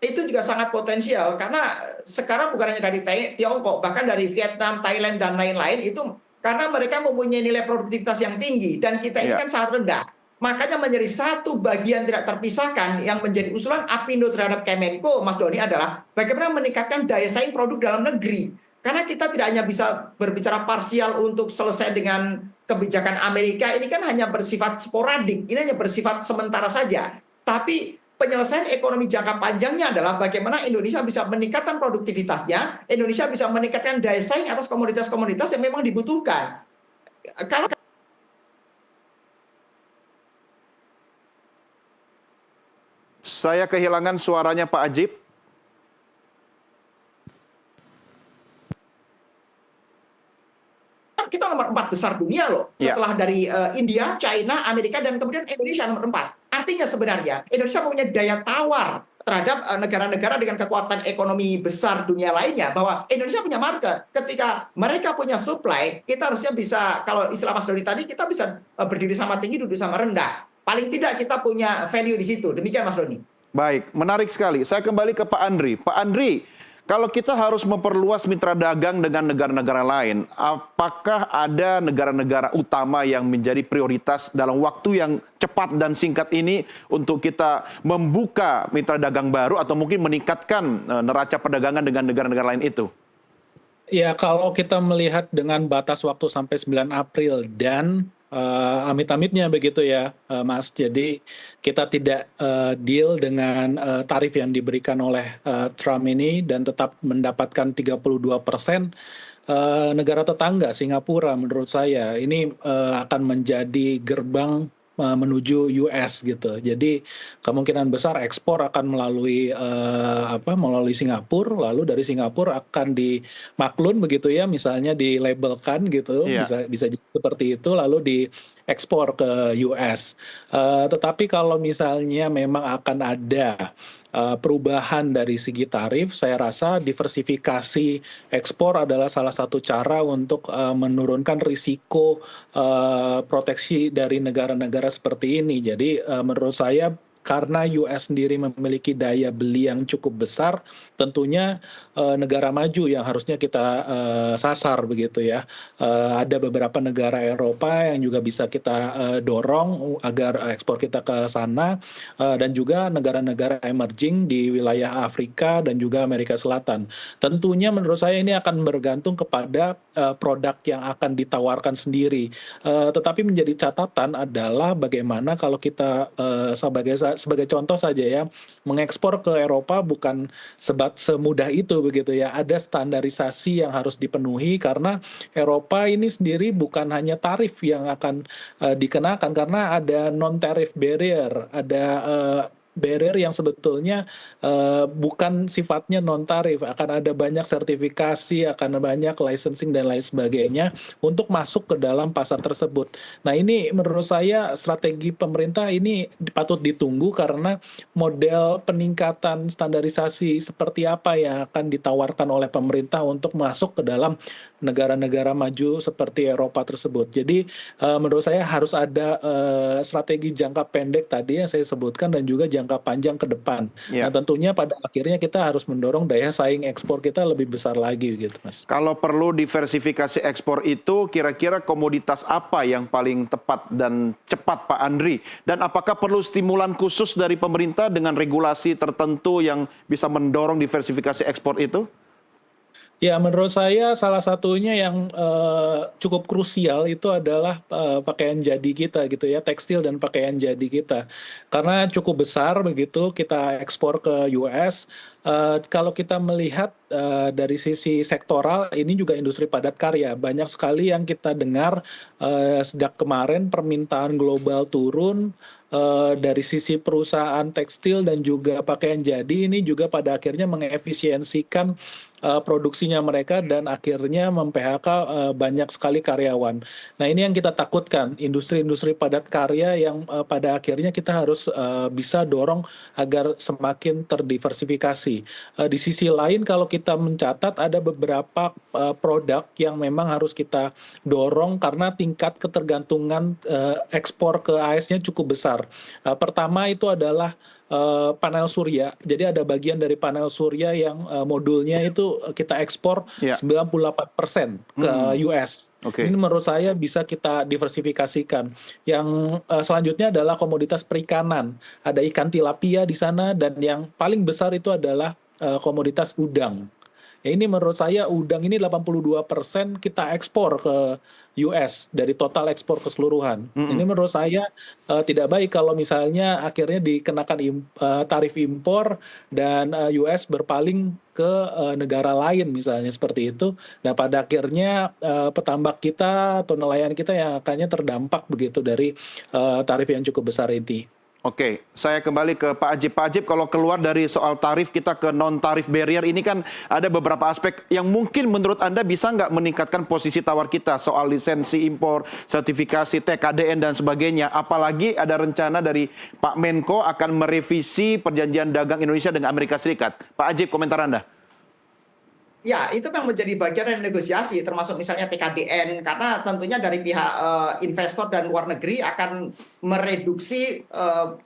Itu juga sangat potensial, karena sekarang bukan hanya dari Tiongkok, bahkan dari Vietnam, Thailand, dan lain-lain itu karena mereka mempunyai nilai produktivitas yang tinggi dan kita ini Ya. kan sangat rendah. Makanya menjadi satu bagian tidak terpisahkan yang menjadi usulan Apindo terhadap Kemenko, Mas Doni, adalah bagaimana meningkatkan daya saing produk dalam negeri. Karena kita tidak hanya bisa berbicara parsial untuk selesai dengan kebijakan Amerika, ini kan hanya bersifat sporadik, ini hanya bersifat sementara saja. Tapi penyelesaian ekonomi jangka panjangnya adalah bagaimana Indonesia bisa meningkatkan produktivitasnya, Indonesia bisa meningkatkan daya saing atas komoditas-komoditas yang memang dibutuhkan. Kalau Saya kehilangan suaranya Pak Ajib. kita nomor 4 besar dunia loh, Ya. setelah dari India, China, Amerika, dan kemudian Indonesia nomor 4. Artinya sebenarnya Indonesia punya daya tawar terhadap negara-negara dengan kekuatan ekonomi besar dunia lainnya, bahwa Indonesia punya market. Ketika mereka punya supply, kita harusnya bisa, kalau istilah Mas Doni tadi, kita bisa berdiri sama tinggi, duduk sama rendah. Paling tidak kita punya value di situ. Demikian Mas Doni. Baik, menarik sekali. Saya kembali ke Pak Andri. Pak Andri, kalau kita harus memperluas mitra dagang dengan negara-negara lain, apakah ada negara-negara utama yang menjadi prioritas dalam waktu yang cepat dan singkat ini untuk kita membuka mitra dagang baru atau mungkin meningkatkan neraca perdagangan dengan negara-negara lain itu? Ya, kalau kita melihat dengan batas waktu sampai 9 April dan amit-amitnya begitu ya, Mas. Jadi kita tidak deal dengan tarif yang diberikan oleh Trump ini dan tetap mendapatkan 32%. Negara tetangga Singapura menurut saya ini akan menjadi gerbang menuju US gitu. Jadi kemungkinan besar ekspor akan melalui melalui Singapura, lalu dari Singapura akan dimaklun begitu ya, misalnya dilabelkan gitu, Iya. bisa seperti itu, lalu diekspor ke US. Tetapi kalau misalnya memang akan ada perubahan dari segi tarif, saya rasa diversifikasi ekspor adalah salah satu cara untuk menurunkan risiko proteksi dari negara-negara seperti ini. Jadi menurut saya karena US sendiri memiliki daya beli yang cukup besar, tentunya negara maju yang harusnya kita sasar begitu ya. Ada beberapa negara Eropa yang juga bisa kita dorong agar ekspor kita ke sana, dan juga negara-negara emerging di wilayah Afrika dan juga Amerika Selatan. Tentunya menurut saya ini akan bergantung kepada produk yang akan ditawarkan sendiri. Tetapi menjadi catatan adalah bagaimana kalau kita sebagai contoh saja ya, mengekspor ke Eropa bukan semudah itu begitu ya. Ada standarisasi yang harus dipenuhi karena Eropa ini sendiri bukan hanya tarif yang akan dikenakan, karena ada non-tarif barrier, ada barrier yang sebetulnya bukan sifatnya non-tarif, akan ada banyak sertifikasi, akan banyak licensing dan lain sebagainya untuk masuk ke dalam pasar tersebut. Nah ini menurut saya strategi pemerintah ini patut ditunggu, karena model peningkatan standarisasi seperti apa yang akan ditawarkan oleh pemerintah untuk masuk ke dalam negara-negara maju seperti Eropa tersebut. Jadi menurut saya harus ada strategi jangka pendek tadi yang saya sebutkan dan juga jangka panjang ke depan. Ya. Nah tentunya pada akhirnya kita harus mendorong daya saing ekspor kita lebih besar lagi gitu, Mas. Kalau perlu diversifikasi ekspor itu, kira-kira komoditas apa yang paling tepat dan cepat, Pak Andri? Dan apakah perlu stimulan khusus dari pemerintah dengan regulasi tertentu yang bisa mendorong diversifikasi ekspor itu? Ya, menurut saya salah satunya yang cukup krusial itu adalah pakaian jadi kita gitu ya, tekstil dan pakaian jadi kita. Karena cukup besar begitu kita ekspor ke US. Kalau kita melihat dari sisi sektoral, ini juga industri padat karya. Banyak sekali yang kita dengar sejak kemarin permintaan global turun, dari sisi perusahaan tekstil dan juga pakaian jadi ini juga pada akhirnya mengefisiensikan produksinya mereka dan akhirnya mem-PHK banyak sekali karyawan. Nah, ini yang kita takutkan, industri-industri padat karya yang pada akhirnya kita harus bisa dorong agar semakin terdiversifikasi. Di sisi lain kalau kita mencatat ada beberapa produk yang memang harus kita dorong karena tingkat ketergantungan ekspor ke AS-nya cukup besar. Pertama itu adalah panel surya. Jadi ada bagian dari panel surya yang modulnya itu kita ekspor Ya. 98% ke US. Oke. Ini menurut saya bisa kita diversifikasikan. Yang selanjutnya adalah komoditas perikanan. Ada ikan tilapia di sana dan yang paling besar itu adalah komoditas udang. Ya, ini menurut saya udang ini 82% kita ekspor ke US dari total ekspor keseluruhan. Ini menurut saya tidak baik kalau misalnya akhirnya dikenakan tarif impor dan US berpaling ke negara lain misalnya seperti itu. Nah, pada akhirnya petambak kita atau nelayan kita yang akannya terdampak begitu dari tarif yang cukup besar ini. Oke, saya kembali ke Pak Ajib. Pak Ajib, kalau keluar dari soal tarif kita ke non-tarif barrier, ini kan ada beberapa aspek yang mungkin menurut Anda bisa nggak meningkatkan posisi tawar kita soal lisensi impor, sertifikasi, TKDN, dan sebagainya. Apalagi ada rencana dari Pak Menko akan merevisi perjanjian dagang Indonesia dengan Amerika Serikat. Pak Ajib, komentar Anda. Ya, itu memang menjadi bagian dari negosiasi, termasuk misalnya TKDN, karena tentunya dari pihak investor dan luar negeri akan mereduksi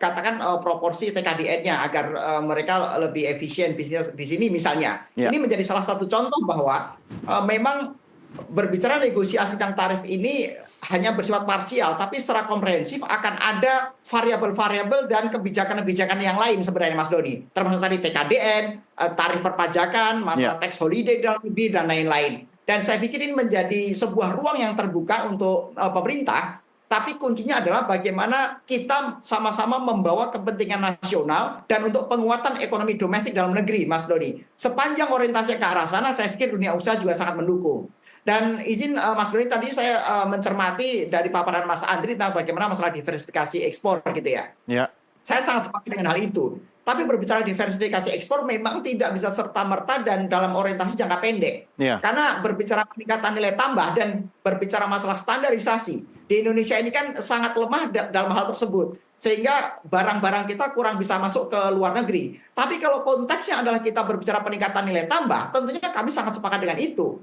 katakan proporsi TKDN-nya agar mereka lebih efisien bisnis di sini misalnya. Ya. Ini menjadi salah satu contoh bahwa memang berbicara negosiasi tentang tarif ini hanya bersifat parsial, tapi secara komprehensif akan ada variabel-variabel dan kebijakan-kebijakan yang lain sebenarnya Mas Doni. Termasuk tadi TKDN, tarif perpajakan, masalah tax holiday dalam negeri, dan lain-lain. Dan saya pikir ini menjadi sebuah ruang yang terbuka untuk pemerintah, tapi kuncinya adalah bagaimana kita sama-sama membawa kepentingan nasional dan untuk penguatan ekonomi domestik dalam negeri, Mas Doni. Sepanjang orientasi ke arah sana, saya pikir dunia usaha juga sangat mendukung. Dan izin Mas Doni, tadi saya mencermati dari paparan Mas Andri tentang bagaimana masalah diversifikasi ekspor gitu ya. Ya. Saya sangat sepakat dengan hal itu. Tapi berbicara diversifikasi ekspor memang tidak bisa serta-merta dan dalam orientasi jangka pendek. Ya. Karena berbicara peningkatan nilai tambah dan berbicara masalah standarisasi, di Indonesia ini kan sangat lemah dalam hal tersebut. Sehingga barang-barang kita kurang bisa masuk ke luar negeri. Tapi kalau konteksnya adalah kita berbicara peningkatan nilai tambah, tentunya kami sangat sepakat dengan itu.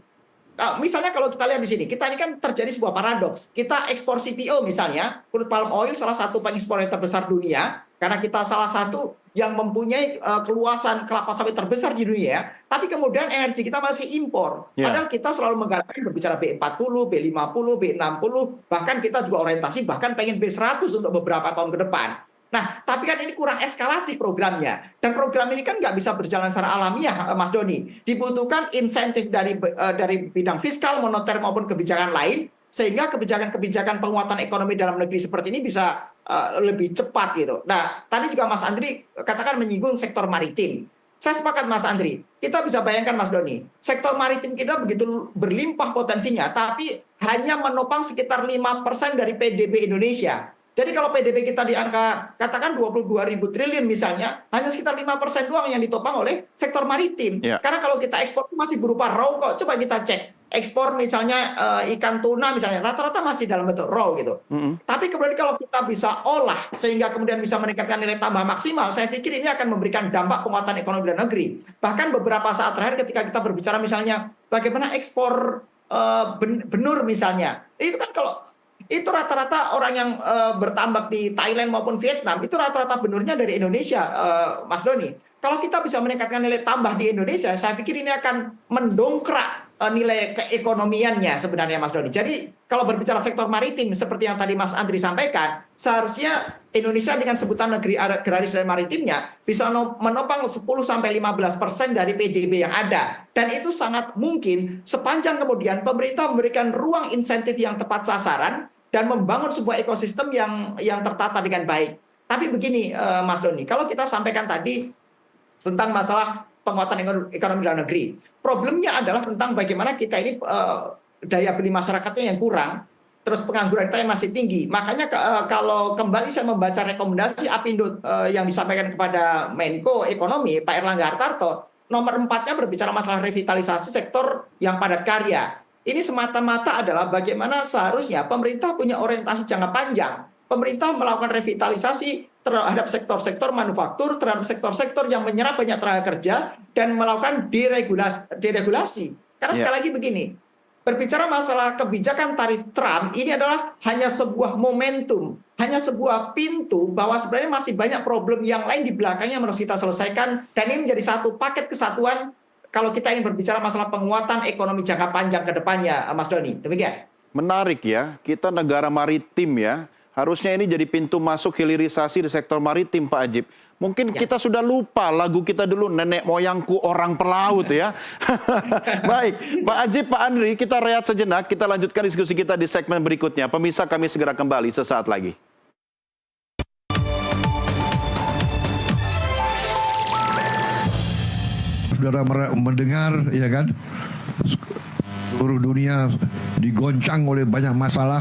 Misalnya kalau kita lihat di sini, kita ini kan terjadi sebuah paradoks. Kita ekspor CPO misalnya, crude palm oil salah satu pengekspor yang terbesar dunia, karena kita salah satu yang mempunyai keluasan kelapa sawit terbesar di dunia, tapi kemudian energi kita masih impor. Padahal kita selalu menggalakkan berbicara B40, B50, B60, bahkan kita juga orientasi bahkan pengen B100 untuk beberapa tahun ke depan. Nah, tapi kan ini kurang eskalatif programnya. Dan program ini kan nggak bisa berjalan secara alamiah, Mas Doni. Dibutuhkan insentif dari bidang fiskal, moneter maupun kebijakan lain, sehingga kebijakan-kebijakan penguatan ekonomi dalam negeri seperti ini bisa lebih cepat gitu. Nah, tadi juga Mas Andri katakan menyinggung sektor maritim. Saya sepakat Mas Andri. Kita bisa bayangkan Mas Doni, sektor maritim kita begitu berlimpah potensinya, tapi hanya menopang sekitar 5% dari PDB Indonesia. Jadi kalau PDB kita di angka katakan 22.000 triliun misalnya, hanya sekitar 5% doang yang ditopang oleh sektor maritim. Ya. Karena kalau kita ekspor itu masih berupa raw kok. Coba kita cek. Ekspor misalnya ikan tuna misalnya, rata-rata masih dalam bentuk raw gitu. Tapi kemudian kalau kita bisa olah sehingga kemudian bisa meningkatkan nilai tambah maksimal, saya pikir ini akan memberikan dampak penguatan ekonomi dalam negeri. Bahkan beberapa saat terakhir ketika kita berbicara misalnya bagaimana ekspor benur misalnya. Itu kan kalau itu rata-rata orang yang bertambak di Thailand maupun Vietnam, itu rata-rata benurnya dari Indonesia, Mas Doni. Kalau kita bisa meningkatkan nilai tambah di Indonesia, saya pikir ini akan mendongkrak nilai keekonomiannya sebenarnya Mas Doni. Jadi kalau berbicara sektor maritim seperti yang tadi Mas Andri sampaikan, seharusnya Indonesia dengan sebutan negeri agraris dan maritimnya bisa menopang 10-15% dari PDB yang ada. Dan itu sangat mungkin sepanjang kemudian pemerintah memberikan ruang insentif yang tepat sasaran dan membangun sebuah ekosistem yang tertata dengan baik. Tapi begini Mas Doni, kalau kita sampaikan tadi tentang masalah penguatan ekonomi dalam negeri. Problemnya adalah tentang bagaimana kita ini daya beli masyarakatnya yang kurang, terus pengangguran kita yang masih tinggi. Makanya kalau kembali saya membaca rekomendasi Apindo yang disampaikan kepada Menko Ekonomi, Pak Erlangga Hartarto, nomor 4-nya berbicara masalah revitalisasi sektor yang padat karya. Ini semata-mata adalah bagaimana seharusnya pemerintah punya orientasi jangka panjang. Pemerintah melakukan revitalisasi terhadap sektor-sektor manufaktur, terhadap sektor-sektor yang menyerap banyak tenaga kerja, dan melakukan deregulasi. Karena sekali lagi begini, berbicara masalah kebijakan tarif Trump, ini adalah hanya sebuah momentum, hanya sebuah pintu bahwa sebenarnya masih banyak problem yang lain di belakangnya yang harus kita selesaikan, dan ini menjadi satu paket kesatuan kalau kita ingin berbicara masalah penguatan ekonomi jangka panjang ke depannya, Mas Doni. Demikian. Menarik ya, kita negara maritim ya. Harusnya ini jadi pintu masuk hilirisasi di sektor maritim, Pak Ajib. Mungkin kita sudah lupa lagu kita dulu, nenek moyangku orang pelaut ya. Baik, Pak Ajib, Pak Andri, kita rehat sejenak. Kita lanjutkan diskusi kita di segmen berikutnya. Pemirsa, kami segera kembali sesaat lagi. Saudara mendengar, ya kan, seluruh dunia digoncang oleh banyak masalah.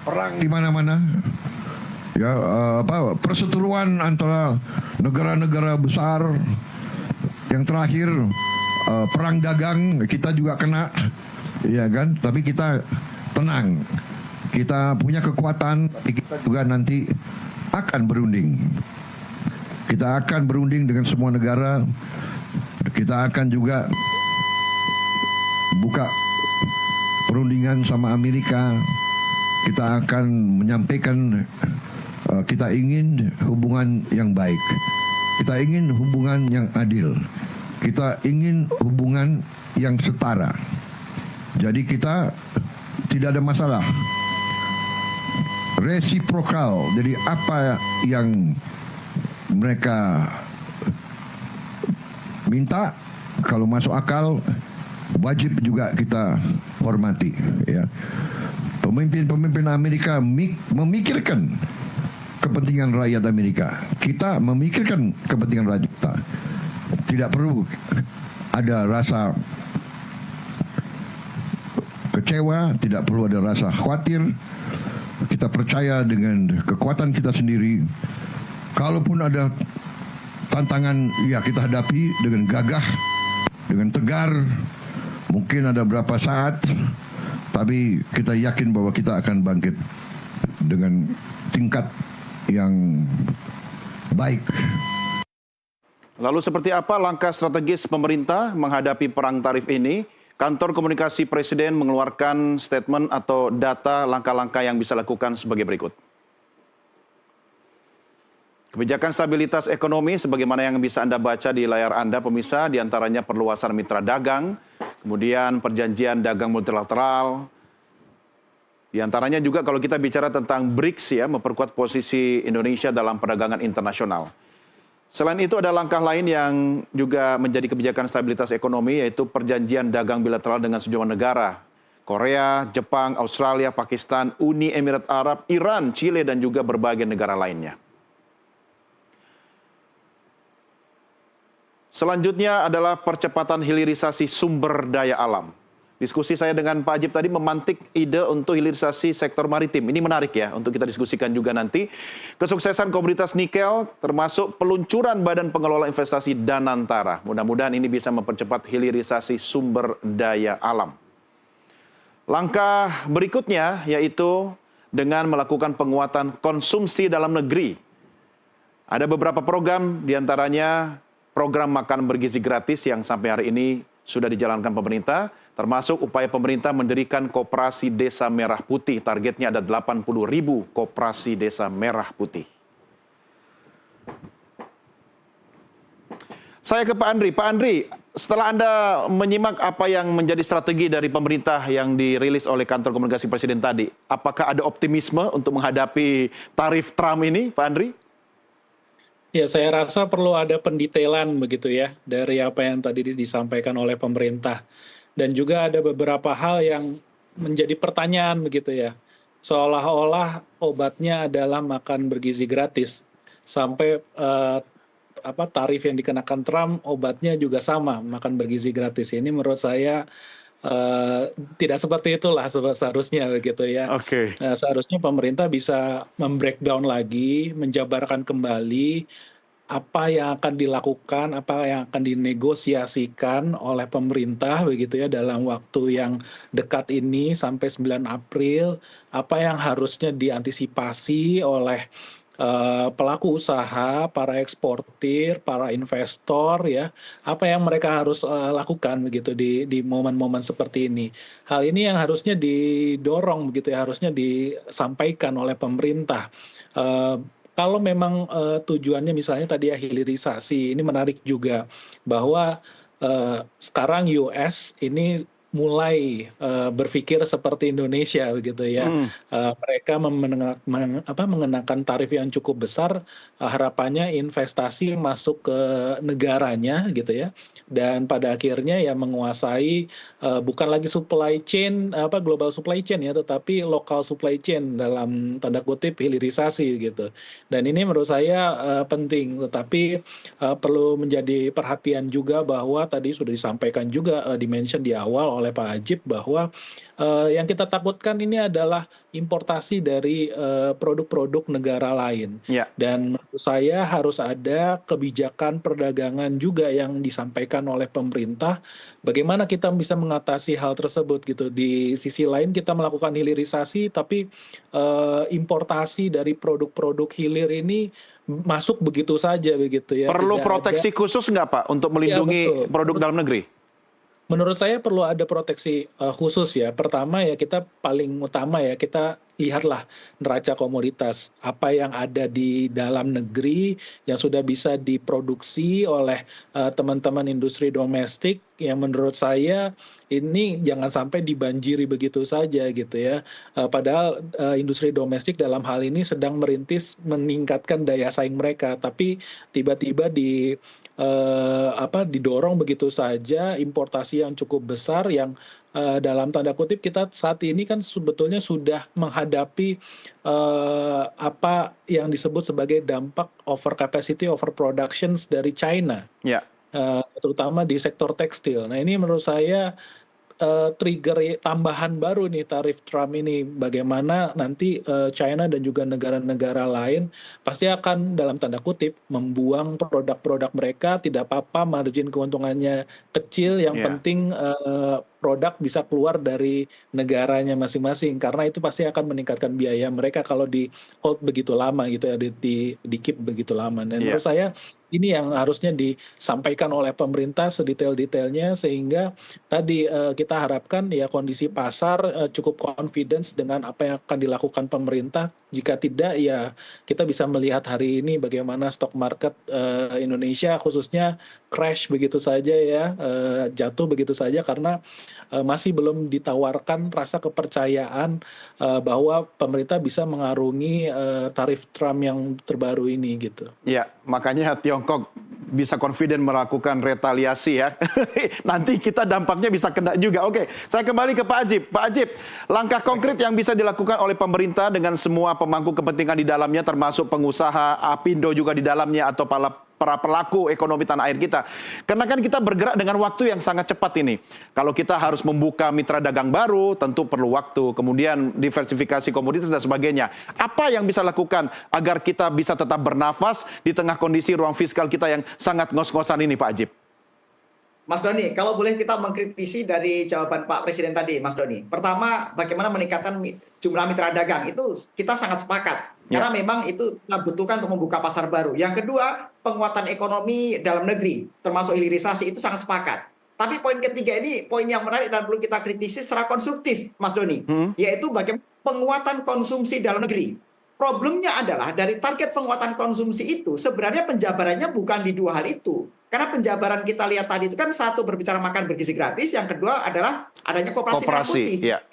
Perang di mana-mana, ya perseteruan antara negara-negara besar. Yang terakhir perang dagang kita juga kena, ya kan? Tapi kita tenang, kita punya kekuatan, tapi kita juga nanti akan berunding. Kita akan berunding dengan semua negara. Kita akan juga buka perundingan sama Amerika. Kita akan menyampaikan kita ingin hubungan yang baik. Kita ingin hubungan yang adil. Kita ingin hubungan yang setara. Jadi kita tidak ada masalah. Resiprokal. Jadi apa yang mereka minta, kalau masuk akal, wajib juga kita hormati, ya. Pemimpin-pemimpin Amerika memikirkan kepentingan rakyat Amerika. Kita memikirkan kepentingan rakyat kita. Tidak perlu ada rasa kecewa, tidak perlu ada rasa khawatir. Kita percaya dengan kekuatan kita sendiri. Kalaupun ada tantangan, ya kita hadapi dengan gagah, dengan tegar. Mungkin ada berapa saat, tapi kita yakin bahwa kita akan bangkit dengan tingkat yang baik. Lalu seperti apa langkah strategis pemerintah menghadapi perang tarif ini? Kantor Komunikasi Presiden mengeluarkan statement atau data langkah-langkah yang bisa dilakukan sebagai berikut. Kebijakan stabilitas ekonomi sebagaimana yang bisa Anda baca di layar Anda pemirsa, diantaranya perluasan mitra dagang, kemudian perjanjian dagang multilateral, diantaranya juga kalau kita bicara tentang BRICS ya, memperkuat posisi Indonesia dalam perdagangan internasional. Selain itu ada langkah lain yang juga menjadi kebijakan stabilitas ekonomi, yaitu perjanjian dagang bilateral dengan sejumlah negara. Korea, Jepang, Australia, Pakistan, Uni Emirat Arab, Iran, Chile, dan juga berbagai negara lainnya. Selanjutnya adalah percepatan hilirisasi sumber daya alam. Diskusi saya dengan Pak Ajib tadi memantik ide untuk hilirisasi sektor maritim. Ini menarik ya untuk kita diskusikan juga nanti. Kesuksesan komoditas nikel termasuk peluncuran Badan Pengelola Investasi Danantara. Mudah-mudahan ini bisa mempercepat hilirisasi sumber daya alam. Langkah berikutnya yaitu dengan melakukan penguatan konsumsi dalam negeri. Ada beberapa program, diantaranya program makan bergizi gratis yang sampai hari ini sudah dijalankan pemerintah, termasuk upaya pemerintah mendirikan koperasi Desa Merah Putih. Targetnya ada 80.000 koperasi Desa Merah Putih. Saya ke Pak Andri. Pak Andri, setelah Anda menyimak apa yang menjadi strategi dari pemerintah yang dirilis oleh kantor komunikasi Presiden tadi, apakah ada optimisme untuk menghadapi tarif Trump ini, Pak Andri? Ya, saya rasa perlu ada pendetailan begitu ya dari apa yang tadi disampaikan oleh pemerintah. Dan juga ada beberapa hal yang menjadi pertanyaan begitu ya. Seolah-olah obatnya adalah makan bergizi gratis. Sampai tarif yang dikenakan Trump, obatnya juga sama, makan bergizi gratis. Ini menurut saya tidak seperti itulah seharusnya begitu ya. Oke. Seharusnya pemerintah bisa membreakdown lagi, menjabarkan kembali apa yang akan dilakukan, apa yang akan dinegosiasikan oleh pemerintah begitu ya dalam waktu yang dekat ini sampai 9 April, apa yang harusnya diantisipasi oleh pelaku usaha, para eksportir, para investor ya, apa yang mereka harus lakukan begitu di momen-momen seperti ini. Hal ini yang harusnya didorong begitu ya, harusnya disampaikan oleh pemerintah. Kalau memang tujuannya misalnya tadi ya hilirisasi, ini menarik juga bahwa sekarang US ini mulai berpikir seperti Indonesia begitu ya. Mereka mengenakan tarif yang cukup besar, harapannya investasi masuk ke negaranya gitu ya. Dan pada akhirnya ya menguasai bukan lagi supply chain global supply chain ya, tetapi local supply chain dalam tanda kutip hilirisasi gitu. Dan ini menurut saya penting, tetapi perlu menjadi perhatian juga bahwa tadi sudah disampaikan juga dimention di awal oleh Pak Ajib bahwa yang kita takutkan ini adalah importasi dari produk-produk negara lain. Ya. Dan menurut saya harus ada kebijakan perdagangan juga yang disampaikan oleh pemerintah. Bagaimana kita bisa mengatasi hal tersebut gitu. Di sisi lain kita melakukan hilirisasi, tapi importasi dari produk-produk hilir ini masuk begitu saja begitu ya. Perlu Tidak proteksi ada, khusus nggak Pak untuk ya melindungi betul. produk dalam negeri? Menurut saya perlu ada proteksi khusus ya. Pertama ya kita paling utama ya kita lihatlah neraca komoditas apa yang ada di dalam negeri yang sudah bisa diproduksi oleh teman-teman industri domestik yang menurut saya ini jangan sampai dibanjiri begitu saja gitu ya. Padahal industri domestik dalam hal ini sedang merintis meningkatkan daya saing mereka, tapi tiba-tiba didorong begitu saja importasi yang cukup besar yang dalam tanda kutip kita saat ini kan sebetulnya sudah menghadapi apa yang disebut sebagai dampak overcapacity, overproductions dari China, Ya. terutama di sektor tekstil. Nah ini menurut saya trigger tambahan baru nih tarif Trump ini, bagaimana nanti China dan juga negara-negara lain pasti akan dalam tanda kutip membuang produk-produk mereka, tidak apa-apa margin keuntungannya kecil, yang Ya. penting produk bisa keluar dari negaranya masing-masing, karena itu pasti akan meningkatkan biaya mereka kalau di hold begitu lama gitu ya, di keep begitu lama. Dan Iya. menurut saya ini yang harusnya disampaikan oleh pemerintah sedetail-detailnya sehingga tadi kita harapkan ya kondisi pasar cukup confidence dengan apa yang akan dilakukan pemerintah. Jika tidak ya kita bisa melihat hari ini bagaimana stock market Indonesia khususnya crash begitu saja ya, jatuh begitu saja karena masih belum ditawarkan rasa kepercayaan bahwa pemerintah bisa mengarungi tarif Trump yang terbaru ini gitu. Ya, makanya Tiongkok bisa confident melakukan retaliasi ya. Nanti kita dampaknya bisa kena juga. Oke, saya kembali ke Pak Ajib. Pak Ajib, langkah konkret yang bisa dilakukan oleh pemerintah dengan semua pemangku kepentingan di dalamnya, termasuk pengusaha, Apindo juga di dalamnya, atau para pelaku ekonomi tanah air kita. Karena kan kita bergerak dengan waktu yang sangat cepat ini. Kalau kita harus membuka mitra dagang baru, tentu perlu waktu. Kemudian diversifikasi komoditas dan sebagainya. Apa yang bisa lakukan agar kita bisa tetap bernafas di tengah kondisi ruang fiskal kita yang sangat ngos-ngosan ini, Pak Ajib? Mas Doni, kalau boleh kita mengkritisi dari jawaban Pak Presiden tadi, Mas Doni. Pertama, bagaimana meningkatkan jumlah mitra dagang, itu kita sangat sepakat. Karena memang itu kita butuhkan untuk membuka pasar baru. Yang kedua, penguatan ekonomi dalam negeri, termasuk hilirisasi, itu sangat sepakat. Tapi poin ketiga ini, poin yang menarik dan perlu kita kritisi secara konstruktif, Mas Doni. Yaitu bagaimana penguatan konsumsi dalam negeri. Problemnya adalah dari target penguatan konsumsi itu, sebenarnya penjabarannya bukan di dua hal itu. Karena penjabaran kita lihat tadi itu kan satu berbicara makan bergizi gratis, yang kedua adalah adanya koperasi merah putih. ya.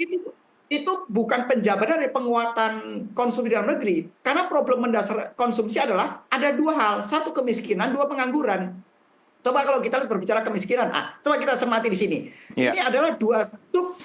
Itu bukan penjabaran dari penguatan konsumsi dalam negeri. Karena problem mendasar konsumsi adalah ada dua hal. Satu kemiskinan, dua pengangguran. Coba kalau kita berbicara kemiskinan, coba kita cermati di sini. Ya. Ini adalah dua sub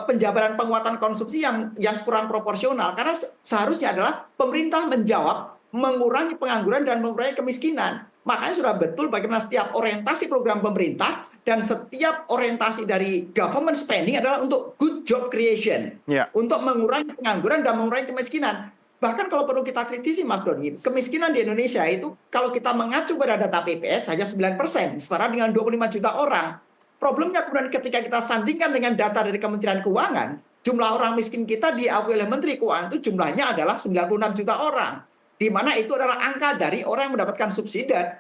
penjabaran penguatan konsumsi yang kurang proporsional. Karena seharusnya adalah pemerintah menjawab mengurangi pengangguran dan mengurangi kemiskinan. Makanya sudah betul bagaimana setiap orientasi program pemerintah dan setiap orientasi dari government spending adalah untuk good job creation. Ya. Untuk mengurangi pengangguran dan mengurangi kemiskinan. Bahkan kalau perlu kita kritisi Mas Doni, kemiskinan di Indonesia itu kalau kita mengacu pada data PPS hanya 9%, setara dengan 25 juta orang. Problemnya kemudian ketika kita sandingkan dengan data dari Kementerian Keuangan, jumlah orang miskin kita diakui oleh Menteri Keuangan itu jumlahnya adalah 96 juta orang. Di mana itu adalah angka dari orang yang mendapatkan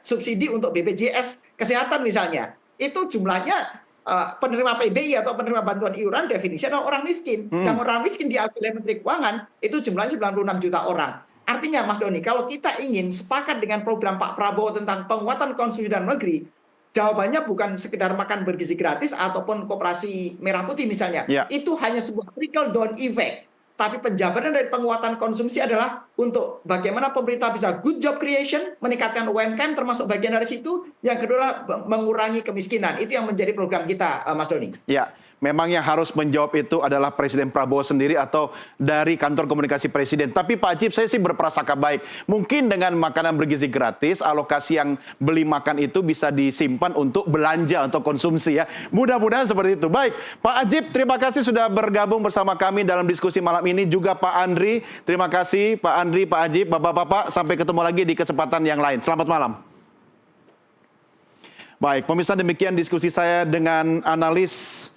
subsidi untuk BPJS Kesehatan misalnya. Itu jumlahnya penerima PBI atau penerima bantuan iuran definisi adalah orang miskin. Dan orang miskin diakui oleh Menteri Keuangan itu jumlahnya 96 juta orang. Artinya Mas Doni, kalau kita ingin sepakat dengan program Pak Prabowo tentang penguatan konsumsi dalam negeri, jawabannya bukan sekedar makan bergizi gratis ataupun koperasi merah putih misalnya. Ya. Itu hanya sebuah trickle down effect. Tapi penjabaran dari penguatan konsumsi adalah untuk bagaimana pemerintah bisa good job creation, meningkatkan UMKM termasuk bagian dari situ. Yang kedua adalah mengurangi kemiskinan. Itu yang menjadi program kita, Mas Doni. Ya, memang yang harus menjawab itu adalah Presiden Prabowo sendiri atau dari kantor komunikasi Presiden. Tapi Pak Ajib, saya sih berprasangka baik. Mungkin dengan makanan bergizi gratis, alokasi yang beli makan itu bisa disimpan untuk belanja, untuk konsumsi ya. Mudah-mudahan seperti itu. Baik, Pak Ajib, terima kasih sudah bergabung bersama kami dalam diskusi malam ini. Juga Pak Andri, terima kasih Pak Andri, Pak Ajib, Bapak-Bapak. Sampai ketemu lagi di kesempatan yang lain. Selamat malam. Baik, pemirsa, demikian diskusi saya dengan analis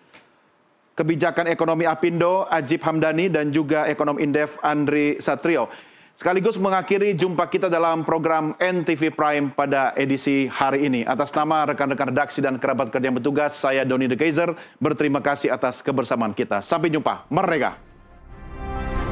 kebijakan ekonomi Apindo, Ajib Hamdani, dan juga ekonom Indef, Andri Satrio. Sekaligus mengakhiri jumpa kita dalam program NTV Prime pada edisi hari ini. Atas nama rekan-rekan redaksi dan kerabat kerja yang bertugas, saya Doni De Keizer, berterima kasih atas kebersamaan kita. Sampai jumpa. Merdeka!